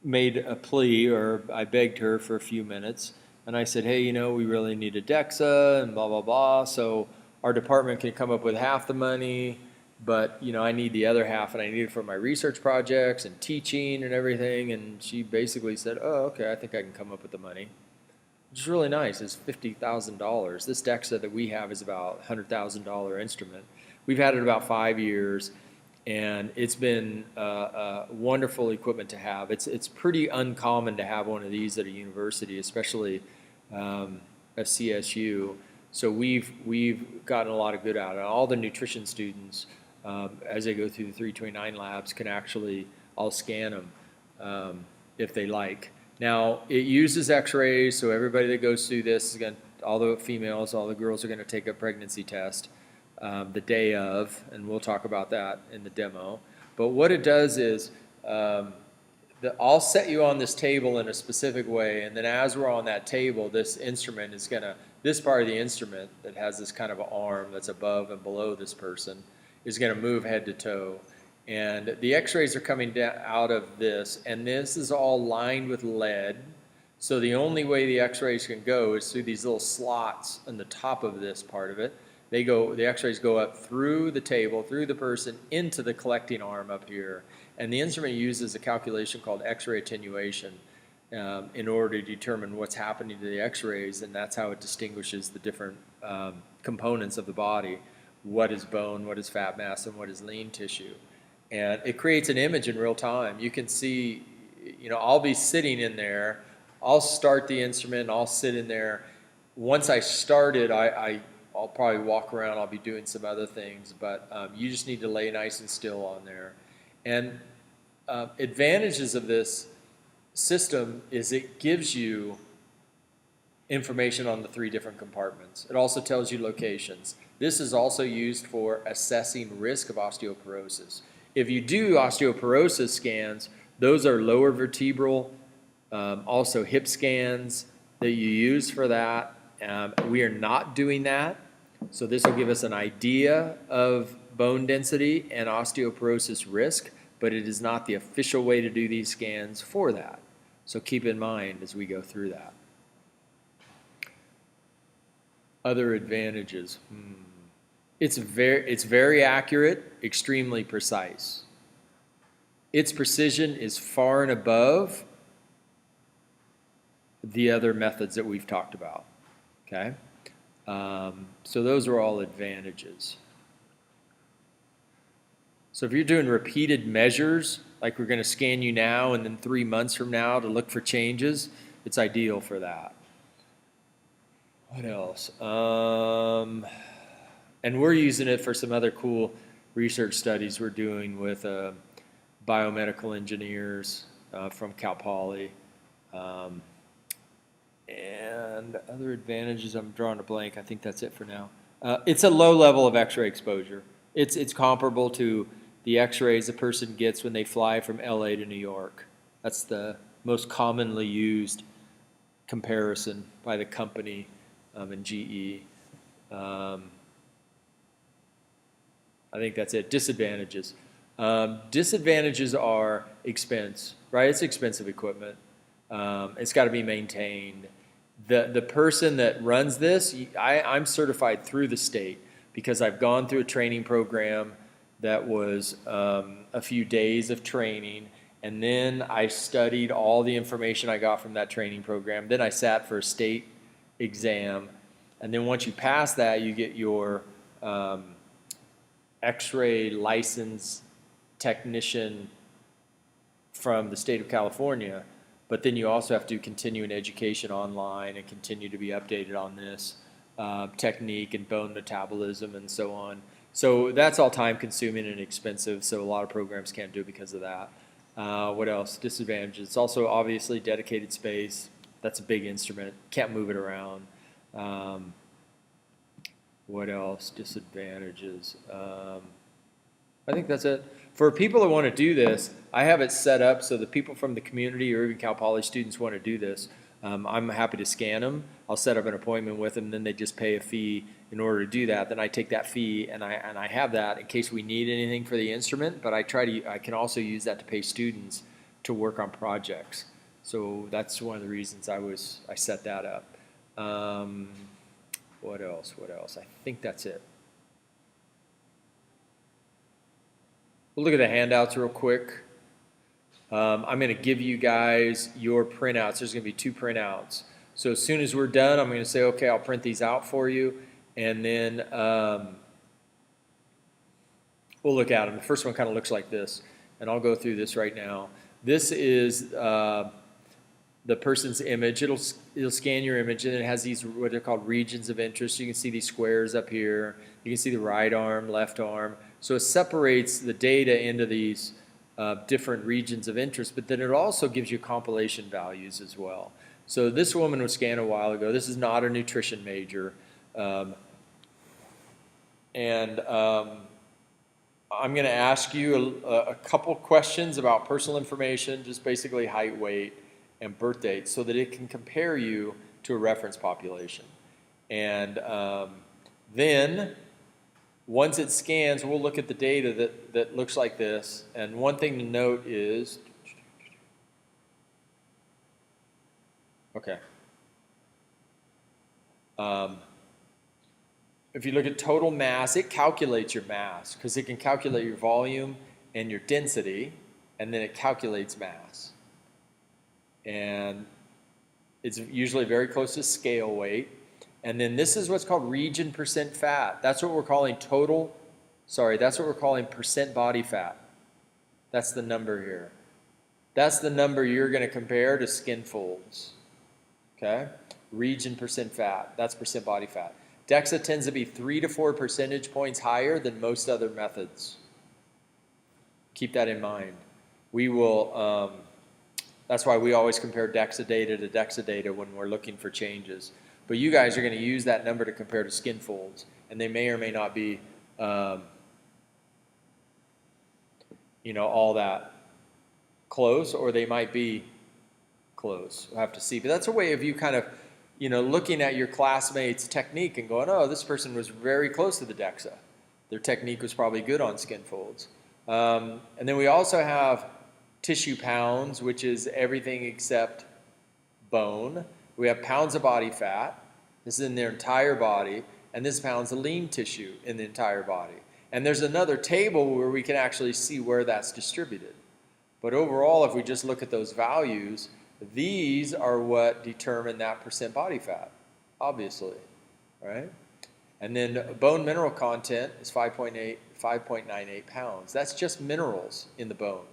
A: made a plea, or I begged her for a few minutes, and I said, hey, we really need a DEXA and blah, blah, blah, so our department can come up with half the money, but I need the other half, and I need it for my research projects and teaching and everything. And she basically said, oh, okay, I think I can come up with the money, which is really nice. It's $50,000. This DEXA that we have is about a $100,000 instrument. We've had it about 5 years, and it's been wonderful equipment to have. It's pretty uncommon to have one of these at a university, especially a CSU. So we've gotten a lot of good out of it. All the nutrition students, as they go through the 329 labs, can actually, I'll scan them if they like. Now, it uses X-rays, so everybody that goes through this is going to, all the females, all the girls are going to take a pregnancy test the day of, and we'll talk about that in the demo. But what it does is, I'll set you on this table in a specific way, and then as we're on that table, this instrument is going to, this part of the instrument that has this kind of an arm that's above and below this person is going to move head to toe. And the X-rays are coming down out of this, and this is all lined with lead. So the only way the X-rays can go is through these little slots on the top of this part of it. The X-rays go up through the table, through the person, into the collecting arm up here. And the instrument uses a calculation called X-ray attenuation in order to determine what's happening to the X-rays, and that's how it distinguishes the different components of the body, what is bone, what is fat mass, and what is lean tissue. And it creates an image in real time. You can see, I'll be sitting in there, I'll start the instrument, I'll sit in there. Once I start it, I'll probably walk around, I'll be doing some other things, but you just need to lay nice and still on there. And advantages of this system is it gives you information on the 3 different compartments. It also tells you locations. This is also used for assessing risk of osteoporosis. If you do osteoporosis scans, those are lower vertebral, also hip scans that you use for that. We are not doing that, so this will give us an idea of bone density and osteoporosis risk, but it is not the official way to do these scans for that. So keep in mind as we go through that. Other advantages. It's very accurate, extremely precise. Its precision is far and above the other methods that we've talked about. Okay? So those are all advantages. So if you're doing repeated measures, like we're going to scan you now and then 3 months from now to look for changes, it's ideal for that. What else? And we're using it for some other cool research studies we're doing with biomedical engineers from Cal Poly. And other advantages, I'm drawing a blank. I think that's it for now. It's a low level of X-ray exposure. It's comparable to the X-rays a person gets when they fly from LA to New York. That's the most commonly used comparison by the company and GE. I think that's it. Disadvantages. Disadvantages are expense, right? It's expensive equipment. It's got to be maintained. The person that runs this, I'm certified through the state because I've gone through a training program that was a few days of training, and then I studied all the information I got from that training program. Then I sat for a state exam, and then once you pass that, you get your X-ray license technician from the state of California, but then you also have to continue an education online and continue to be updated on this technique and bone metabolism and so on. So that's all time consuming and expensive, so a lot of programs can't do it because of that. What else? Disadvantages. It's also obviously dedicated space. That's a big instrument. Can't move it around. What else? Disadvantages. I think that's it. For people that want to do this, I have it set up so the people from the community or even Cal Poly students want to do this. I'm happy to scan them. I'll set up an appointment with them, and then they just pay a fee in order to do that. Then I take that fee and I have that in case we need anything for the instrument, but I can also use that to pay students to work on projects. So that's one of the reasons I set that up. What else? I think that's it. We'll look at the handouts real quick. I'm going to give you guys your printouts. There's going to be 2 printouts. So as soon as we're done, I'm going to say, okay, I'll print these out for you, and then we'll look at them. The first one kind of looks like this, and I'll go through this right now. This is the person's image. It'll scan your image, and it has these what are called regions of interest. You can see these squares up here. You can see the right arm, left arm. So it separates the data into these different regions of interest, but then it also gives you compilation values as well. So this woman was scanned a while ago. This is not a nutrition major. I'm going to ask you a couple questions about personal information, just basically height, weight, and birth date, so that it can compare you to a reference population. And then once it scans, we'll look at the data that looks like this. And one thing to note is, okay, if you look at total mass, it calculates your mass because it can calculate your volume and your density, and then it calculates mass. And it's usually very close to scale weight. And then this is what's called region percent fat. That's what we're calling that's what we're calling percent body fat. That's the number here. That's the number you're going to compare to Skinfold's. Okay? Region percent fat. That's percent body fat. DEXA tends to be 3 to 4 percentage points higher than most other methods. Keep that in mind. We will, that's why we always compare DEXA data to DEXA data when we're looking for changes. But you guys are going to use that number to compare to Skinfold's, and they may or may not be, all that close, or they might be close. We'll have to see. But that's a way of you kind of, looking at your classmates' technique and going, oh, this person was very close to the DEXA. Their technique was probably good on Skinfold's. And then we also have tissue pounds, which is everything except bone. We have pounds of body fat. This is in their entire body. And this pounds of lean tissue in the entire body. And there's another table where we can actually see where that's distributed. But overall, if we just look at those values, these are what determine that percent body fat, obviously, right? And then bone mineral content is 5.98 pounds. That's just minerals in the bone.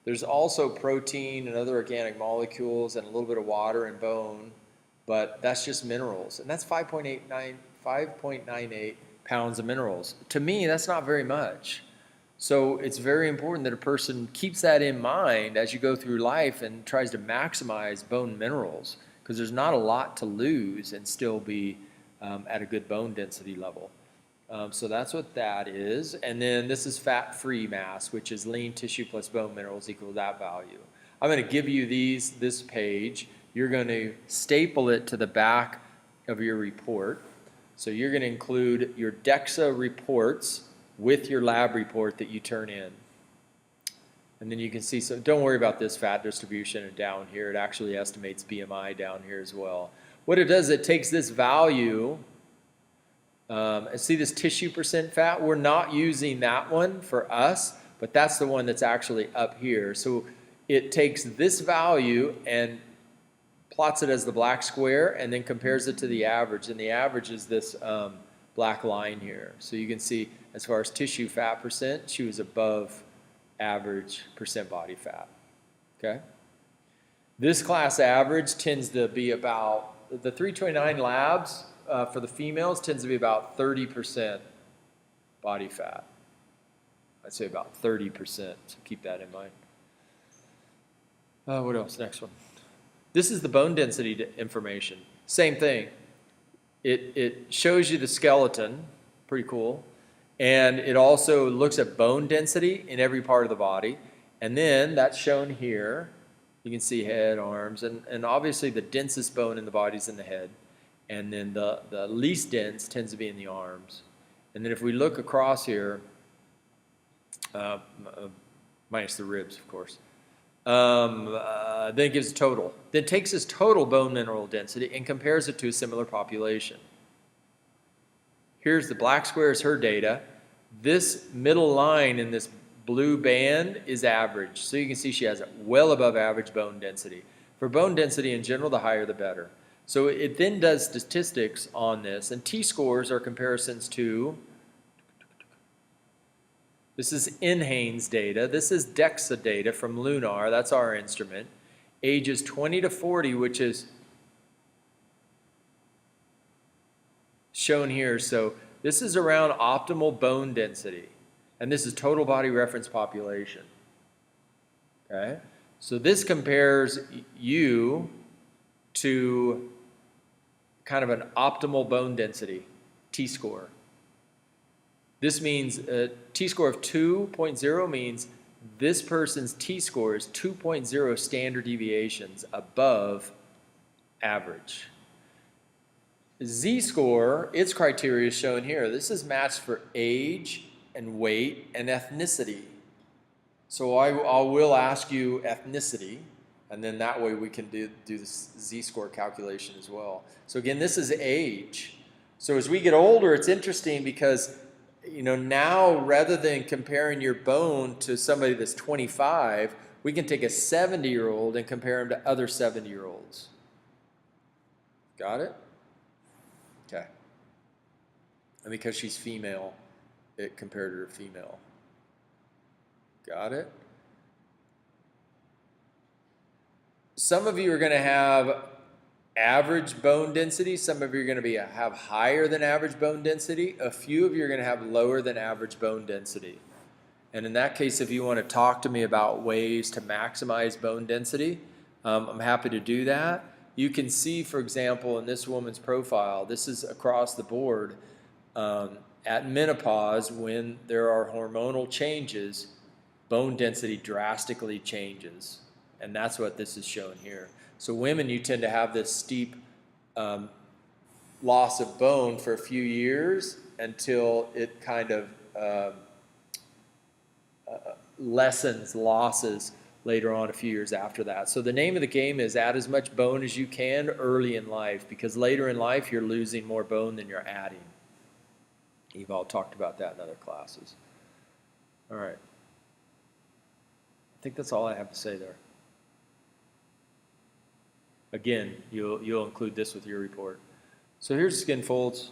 A: There's also protein and other organic molecules and a little bit of water in bone, but that's just minerals. And that's 5.98 pounds of minerals. To me, that's not very much. So it's very important that a person keeps that in mind as you go through life and tries to maximize bone minerals, because there's not a lot to lose and still be at a good bone density level. So that's what that is. And then this is fat-free mass, which is lean tissue plus bone minerals equal that value. I'm going to give you this page. You're going to staple it to the back of your report. So you're going to include your DEXA reports with your lab report that you turn in. And then you can see, so don't worry about this fat distribution and down here. It actually estimates BMI down here as well. What it does, it takes this value, see this tissue percent fat? We're not using that one for us, but that's the one that's actually up here. So it takes this value and plots it as the black square and then compares it to the average. And the average is this black line here. So you can see as far as tissue fat percent, she was above average percent body fat. Okay? This class average tends to be about, the 329 labs for the females tends to be about 30% body fat. I'd say about 30%, so keep that in mind. What else? Next one. This is the bone density information. Same thing. It shows you the skeleton, pretty cool, and it also looks at bone density in every part of the body, and then that's shown here. You can see head, arms, and obviously the densest bone in the body is in the head, and then the least dense tends to be in the arms. And then if we look across here, minus the ribs, of course, then it gives a total. Then it takes this total bone mineral density and compares it to a similar population. Here's the black square is her data. This middle line in this blue band is average. So you can see she has well above average bone density. For bone density in general, the higher the better. So it then does statistics on this, and T-scores are comparisons to, this is NHANES data, this is DEXA data from Lunar, that's our instrument, ages 20 to 40, which is shown here. So this is around optimal bone density, and this is total body reference population. Okay, so this compares you to kind of an optimal bone density T-score. This means a T-score of 2.0 means this person's T-score is 2.0 standard deviations above average. Z-score, its criteria is shown here. This is matched for age and weight and ethnicity. So I will ask you ethnicity, and then that way we can do this Z-score calculation as well. So again, this is age. So as we get older, it's interesting because now rather than comparing your bone to somebody that's 25, we can take a 70-year-old and compare him to other 70-year-olds. Got it? Okay. And because she's female, it compared her to female. Got it? Some of you are going to have average bone density. Some of you are going to have higher than average bone density. A few of you are going to have lower than average bone density. And in that case, if you want to talk to me about ways to maximize bone density, I'm happy to do that. You can see, for example, in this woman's profile, this is across the board, at menopause, when there are hormonal changes, bone density drastically changes. And that's what this is showing here. So women, you tend to have this steep loss of bone for a few years until it kind of lessens losses later on a few years after that. So the name of the game is add as much bone as you can early in life, because later in life you're losing more bone than you're adding. You've all talked about that in other classes. All right. I think that's all I have to say there. Again, you'll include this with your report. So here's Skinfolds.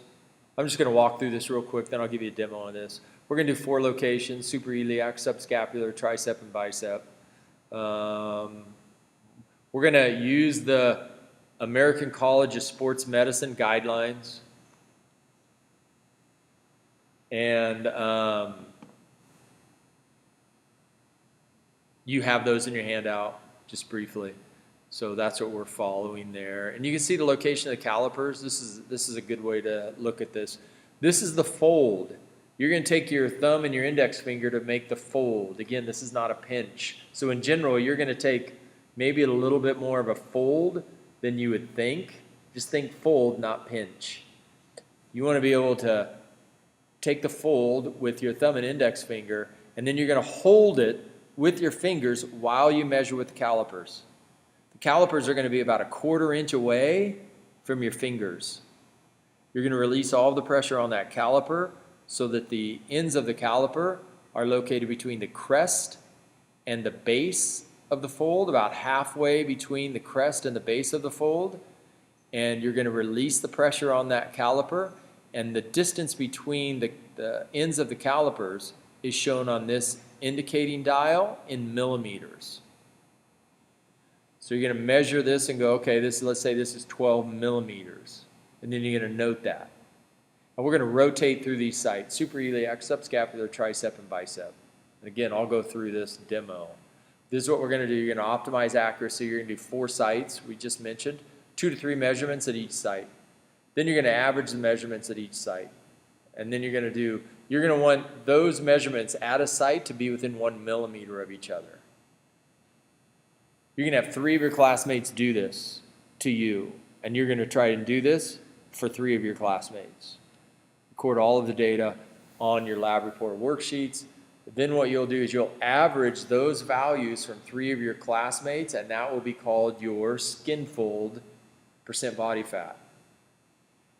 A: I'm just going to walk through this real quick, then I'll give you a demo on this. We're going to do 4 locations: suprailiac, subscapular, tricep, and bicep. We're going to use the American College of Sports Medicine guidelines. And you have those in your handout, just briefly. So that's what we're following there. And you can see the location of the calipers. This is a good way to look at this. This is the fold. You're going to take your thumb and your index finger to make the fold. Again, this is not a pinch. So in general, you're going to take maybe a little bit more of a fold than you would think. Just think fold, not pinch. You want to be able to take the fold with your thumb and index finger, and then you're going to hold it with your fingers while you measure with the calipers. The calipers are going to be about 1/4 inch away from your fingers. You're going to release all of the pressure on that caliper so that the ends of the caliper are located between the crest and the base of the fold, about halfway between the crest and the base of the fold. And you're going to release the pressure on that caliper, and the distance between the ends of the calipers is shown on this indicating dial in millimeters. So you're going to measure this and go, okay, let's say this is 12 millimeters. And then you're going to note that. And we're going to rotate through these sites: suprailiac, subscapular, tricep, and bicep. And again, I'll go through this demo. This is what we're going to do. You're going to optimize accuracy. You're going to do 4 sites we just mentioned, 2 to 3 measurements at each site. Then you're going to average the measurements at each site. And then you're going to want those measurements at a site to be within 1 millimeter of each other. You're going to have 3 of your classmates do this to you, and you're going to try and do this for 3 of your classmates. Record all of the data on your lab report worksheets. Then what you'll do is you'll average those values from 3 of your classmates, and that will be called your Skinfold % body fat.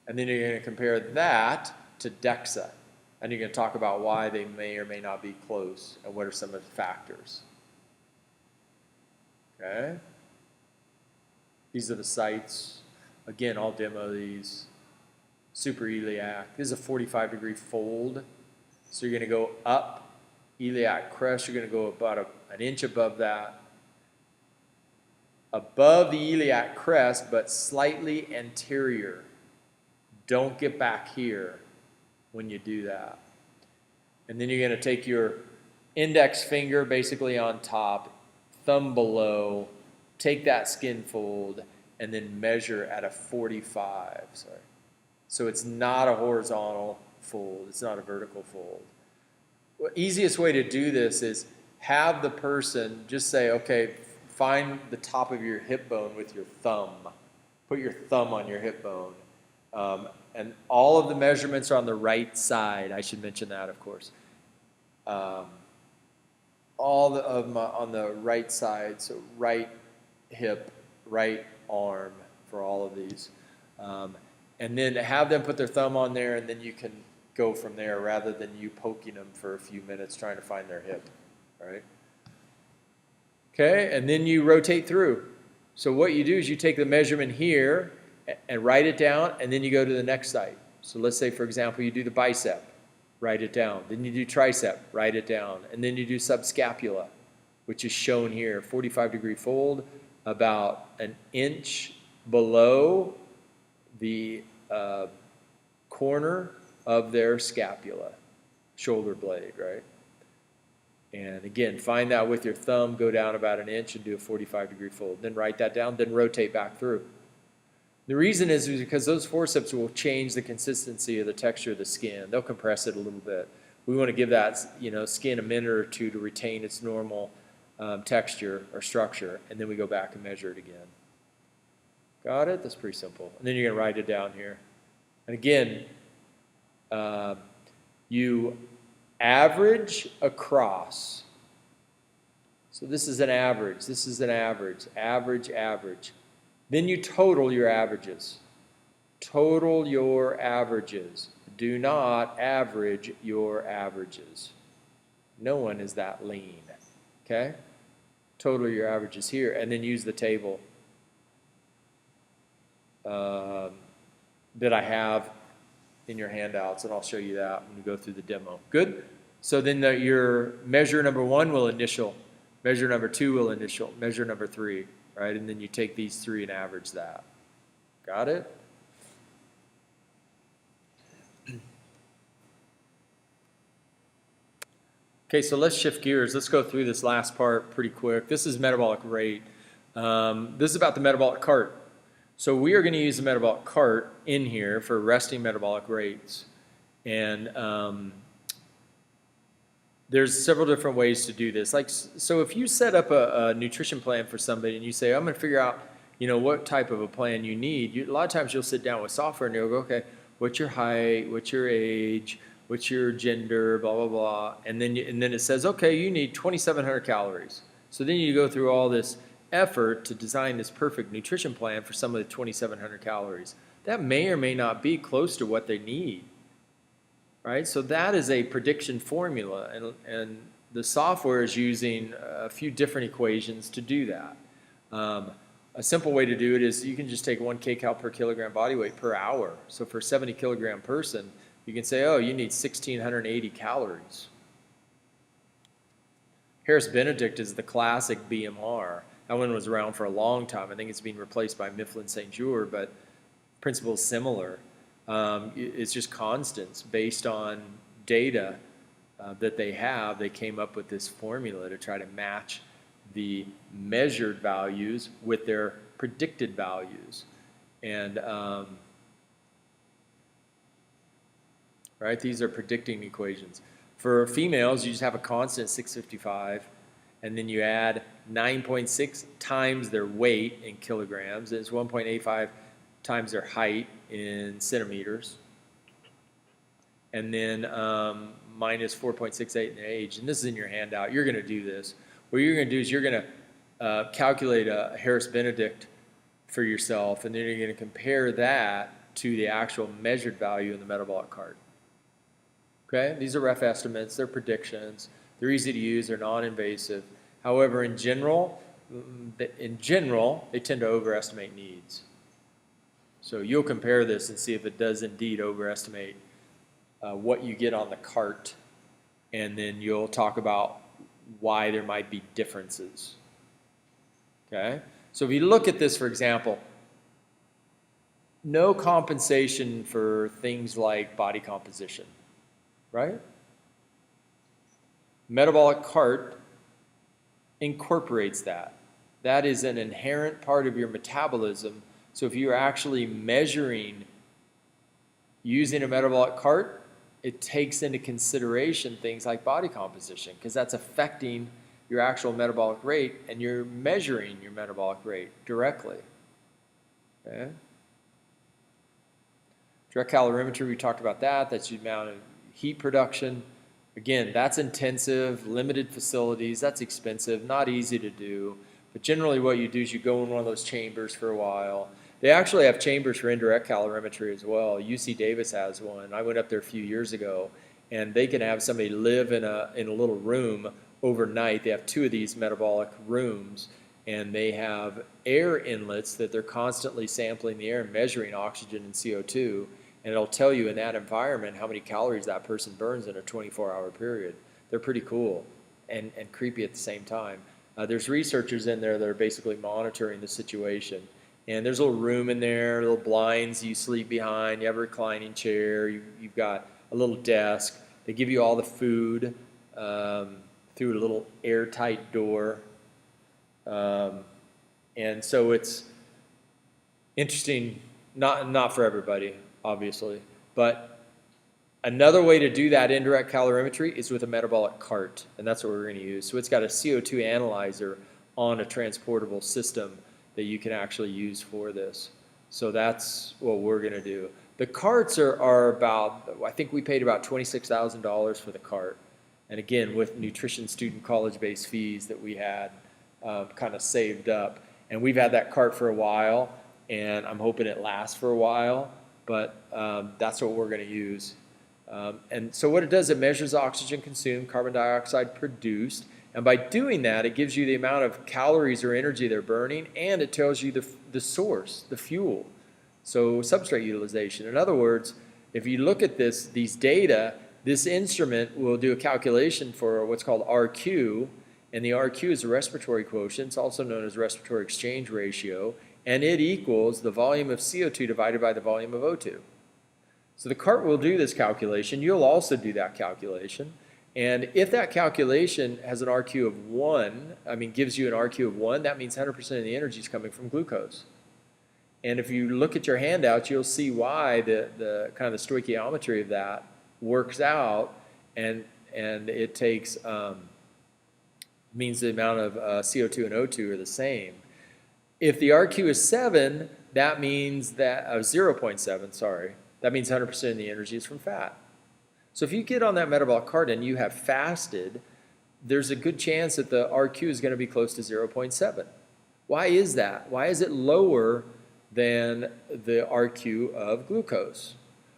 A: And then you're going to compare that to DEXA, and you're going to talk about why they may or may not be close and what are some of the factors. Okay? These are the sites. Again, I'll demo these. Suprailiac. This is a 45-degree fold. So you're going to go up iliac crest. You're going to go about an inch above that. Above the iliac crest, but slightly anterior. Don't get back here when you do that. And then you're going to take your index finger basically on top, thumb below, take that Skinfold, and then measure at a 45. Sorry. So it's not a horizontal fold. It's not a vertical fold. The easiest way to do this is have the person just say, okay, find the top of your hip bone with your thumb. Put your thumb on your hip bone. And all of the measurements are on the right side. I should mention that, of course. All of them on the right side, so right hip, right arm for all of these. And then have them put their thumb on there, and then you can go from there rather than you poking them for a few minutes trying to find their hip, right? Okay, and then you rotate through. So what you do is you take the measurement here and write it down, and then you go to the next site. So let's say, for example, you do the bicep, write it down. Then you do tricep, write it down. And then you do subscapula, which is shown here, 45-degree fold, about an inch below the corner of their scapula, shoulder blade, right? And again, find that with your thumb, go down about an inch and do a 45-degree fold. Then write that down, then rotate back through. The reason is because those forceps will change the consistency of the texture of the skin. They'll compress it a little bit. We want to give that skin a minute or two to retain its normal texture or structure, and then we go back and measure it again. Got it? That's pretty simple. And then you're going to write it down here. And again, you average across. So this is an average. This is an average. Average, average. Then you total your averages. Total your averages. Do not average your averages. No one is that lean. Okay? Total your averages here, and then use the table that I have in your handouts, and I'll show you that when we go through the demo. Good? So then your measure number 1 will initial, measure number 2 will initial, measure number 3, right? And then you take these 3 and average that. Got it? Okay, so let's shift gears. Let's go through this last part pretty quick. This is metabolic rate. This is about the metabolic cart. So we are going to use the metabolic cart in here for resting metabolic rates. And there's several different ways to do this. So if you set up a nutrition plan for somebody and you say, I'm going to figure out, what type of a plan you need, a lot of times you'll sit down with software and you'll go, okay, what's your height, what's your age, what's your gender, blah, blah, blah. And then it says, okay, you need 2,700 calories. So then you go through all this effort to design this perfect nutrition plan for some of the 2,700 calories. That may or may not be close to what they need, right? So that is a prediction formula, and the software is using a few different equations to do that. A simple way to do it is you can just take 1 kcal per kilogram body weight per hour. So for a 70 kilogram person, you can say, oh, you need 1,680 calories. Harris-Benedict is the classic BMR. That one was around for a long time. I think it's being replaced by Mifflin-St. Jean, but principle is similar. It's just constants based on data that they have. They came up with this formula to try to match the measured values with their predicted values. And right, these are predicting equations. For females, you just have a constant 655, and then you add 9.6 times their weight in kilograms. It's 1.85 times their height in centimeters. And then minus 4.68 in their age. And this is in your handout. You're going to do this. What you're going to do is you're going to calculate a Harris-Benedict for yourself, and then you're going to compare that to the actual measured value in the metabolic cart. Okay? These are rough estimates. They're predictions. They're easy to use. They're non-invasive. However, in general, they tend to overestimate needs. So you'll compare this and see if it does indeed overestimate what you get on the cart, and then you'll talk about why there might be differences. Okay? So if you look at this, for example, no compensation for things like body composition, right? Metabolic cart incorporates that. That is an inherent part of your metabolism. So if you're actually measuring using a metabolic cart, it takes into consideration things like body composition, because that's affecting your actual metabolic rate, and you're measuring your metabolic rate directly. Okay? Direct calorimetry, we talked about that. That's the amount of heat production. Again, that's intensive, limited facilities. That's expensive, not easy to do. But generally what you do is you go in one of those chambers for a while, They actually have chambers for indirect calorimetry as well. UC Davis has one. I went up there a few years ago, and they can have somebody live in a little room overnight. They have 2 of these metabolic rooms, and they have air inlets that they're constantly sampling the air and measuring oxygen and CO2, and it'll tell you in that environment how many calories that person burns in a 24-hour period. They're pretty cool and creepy at the same time. There's researchers in there that are basically monitoring the situation. And there's a little room in there, little blinds you sleep behind, you have a reclining chair, you've got a little desk. They give you all the food through a little airtight door. And so it's interesting, not for everybody, obviously, but another way to do that indirect calorimetry is with a metabolic cart, and that's what we're going to use. So it's got a CO2 analyzer on a transportable system that you can actually use for this. So that's what we're going to do. The carts are about, I think we paid about $26,000 for the cart. And again, with nutrition student college-based fees that we had kind of saved up. And we've had that cart for a while, and I'm hoping it lasts for a while, but that's what we're going to use. And so what it does, it measures oxygen consumed, carbon dioxide produced, and by doing that, it gives you the amount of calories or energy they're burning, and it tells you the source, the fuel. So substrate utilization. In other words, if you look at these data, this instrument will do a calculation for what's called RQ, and the RQ is a respiratory quotient. It's also known as respiratory exchange ratio, and it equals the volume of CO2 divided by the volume of O2. So the cart will do this calculation. You'll also do that calculation. And if that calculation has an RQ of 1, gives you an RQ of 1, that means 100% of the energy is coming from glucose. And if you look at your handouts, you'll see why the kind of the stoichiometry of that works out, and it takes means the amount of CO2 and O2 are the same. If the RQ is 7, that means that 0.7, sorry, that means 100% of the energy is from fat. So if you get on that metabolic cart and you have fasted, there's a good chance that the RQ is going to be close to 0.7. Why is that? Why is it lower than the RQ of glucose?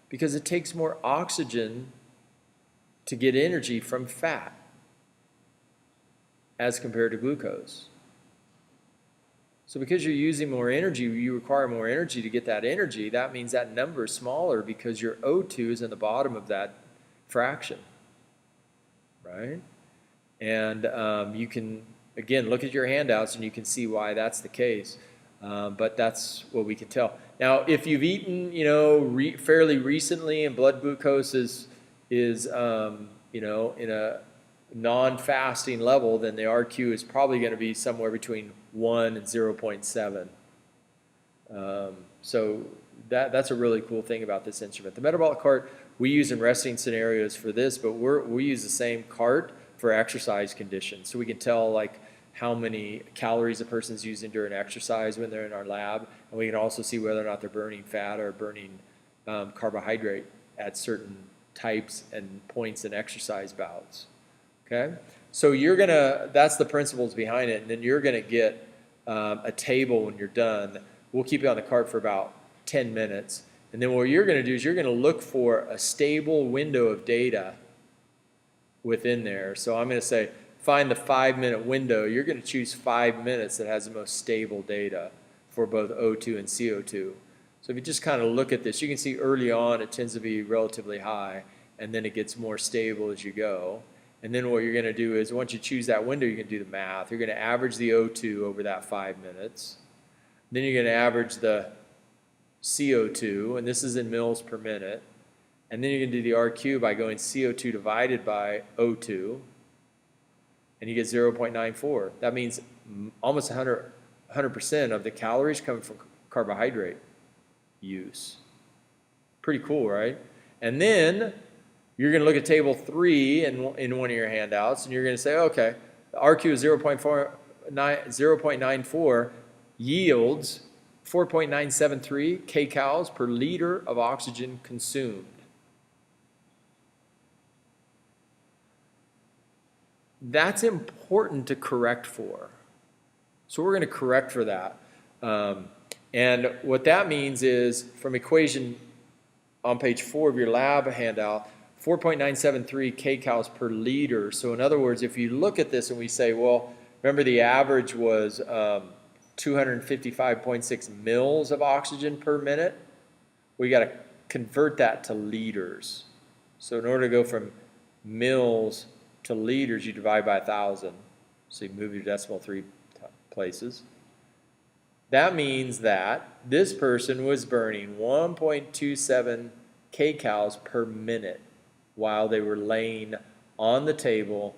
A: Because it takes more oxygen to get energy from fat as compared to glucose. So because you're using more energy, you require more energy to get that energy. That means that number is smaller because your O2 is in the bottom of that fraction, right? And you can, again, look at your handouts and you can see why that's the case. But that's what we can tell. Now, if you've eaten, fairly recently and blood glucose is in a non-fasting level, then the RQ is probably going to be somewhere between 1 and 0.7. So that's a really cool thing about this instrument. The metabolic cart we use in resting scenarios for this, but we use the same cart for exercise conditions. So we can tell like how many calories a person's using during exercise when they're in our lab, and we can also see whether or not they're burning fat or burning carbohydrate at certain types and points in exercise bouts. Okay, so that's the principles behind it, and then you're gonna get a table when you're done. We'll keep you on the cart for about 10 minutes, and then what you're gonna do is you're gonna look for a stable window of data within there. So I'm gonna say, find the 5-minute window. You're gonna choose 5 minutes that has the most stable data for both O2 and CO2. So if you just kind of look at this, you can see early on it tends to be relatively high, and then it gets more stable as you go. And then what you're going to do is once you choose that window, you can do the math. You're going to average the O2 over that 5 minutes. Then you're going to average the CO2, and this is in mils per minute. And then you're going to do the RQ by going CO2 divided by O2, and you get 0.94. That means almost 100% of the calories come from carbohydrate use. Pretty cool, right? And then you're going to look at table 3 in one of your handouts, and you're going to say, okay, the RQ is 0.94 yields 4.973 kcals per liter of oxygen consumed. That's important to correct for. So we're going to correct for that. And what that means is, from equation on page 4 of your lab handout, 4.973 kcals per liter. So in other words, if you look at this and we say, well, remember the average was 255.6 mils of oxygen per minute, we got to convert that to liters. So in order to go from mils to liters, you divide by 1,000. So you move your decimal 3 places. That means that this person was burning 1.27 kcals per minute while they were laying on the table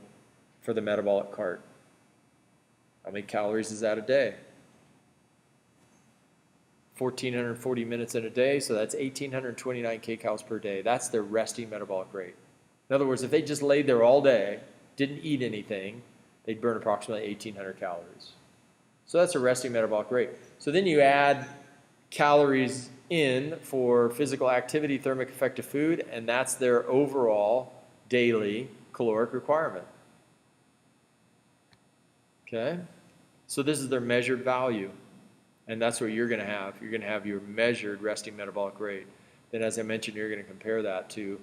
A: for the metabolic cart. How many calories is that a day? 1,440 minutes in a day, so that's 1,829 kcals per day. That's their resting metabolic rate. In other words, if they just laid there all day, didn't eat anything, they'd burn approximately 1,800 calories. So that's a resting metabolic rate. So then you add calories in for physical activity, thermic effect of food, and that's their overall daily caloric requirement. Okay? So this is their measured value. And that's what you're going to have. You're going to have your measured resting metabolic rate. Then, as I mentioned, you're going to compare that to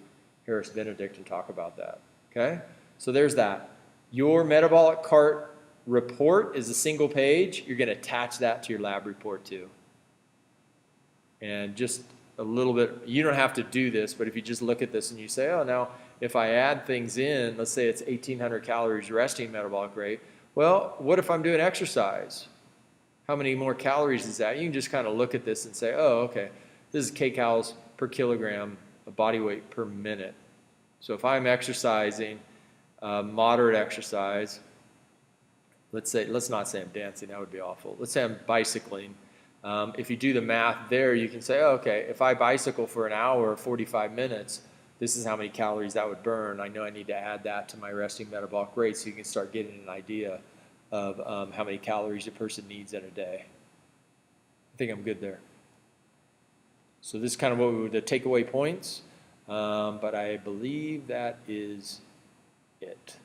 A: Harris-Benedict and talk about that. Okay? So there's that. Your metabolic cart report is a single page. You're going to attach that to your lab report too. And just a little bit, you don't have to do this, but if you just look at this and you say, oh, now if I add things in, let's say it's 1,800 calories resting metabolic rate, well, what if I'm doing exercise? How many more calories is that? You can just kind of look at this and say, oh, okay, this is kcals per kilogram of body weight per minute. So if I'm exercising, moderate exercise, let's not say I'm dancing, that would be awful. Let's say I'm bicycling. If you do the math there, you can say, oh, okay, if I bicycle for an hour or 45 minutes, this is how many calories that would burn. I know I need to add that to my resting metabolic rate so you can start getting an idea of how many calories a person needs in a day. I think I'm good there. So this is kind of what we would the takeaway points, but I believe that is it.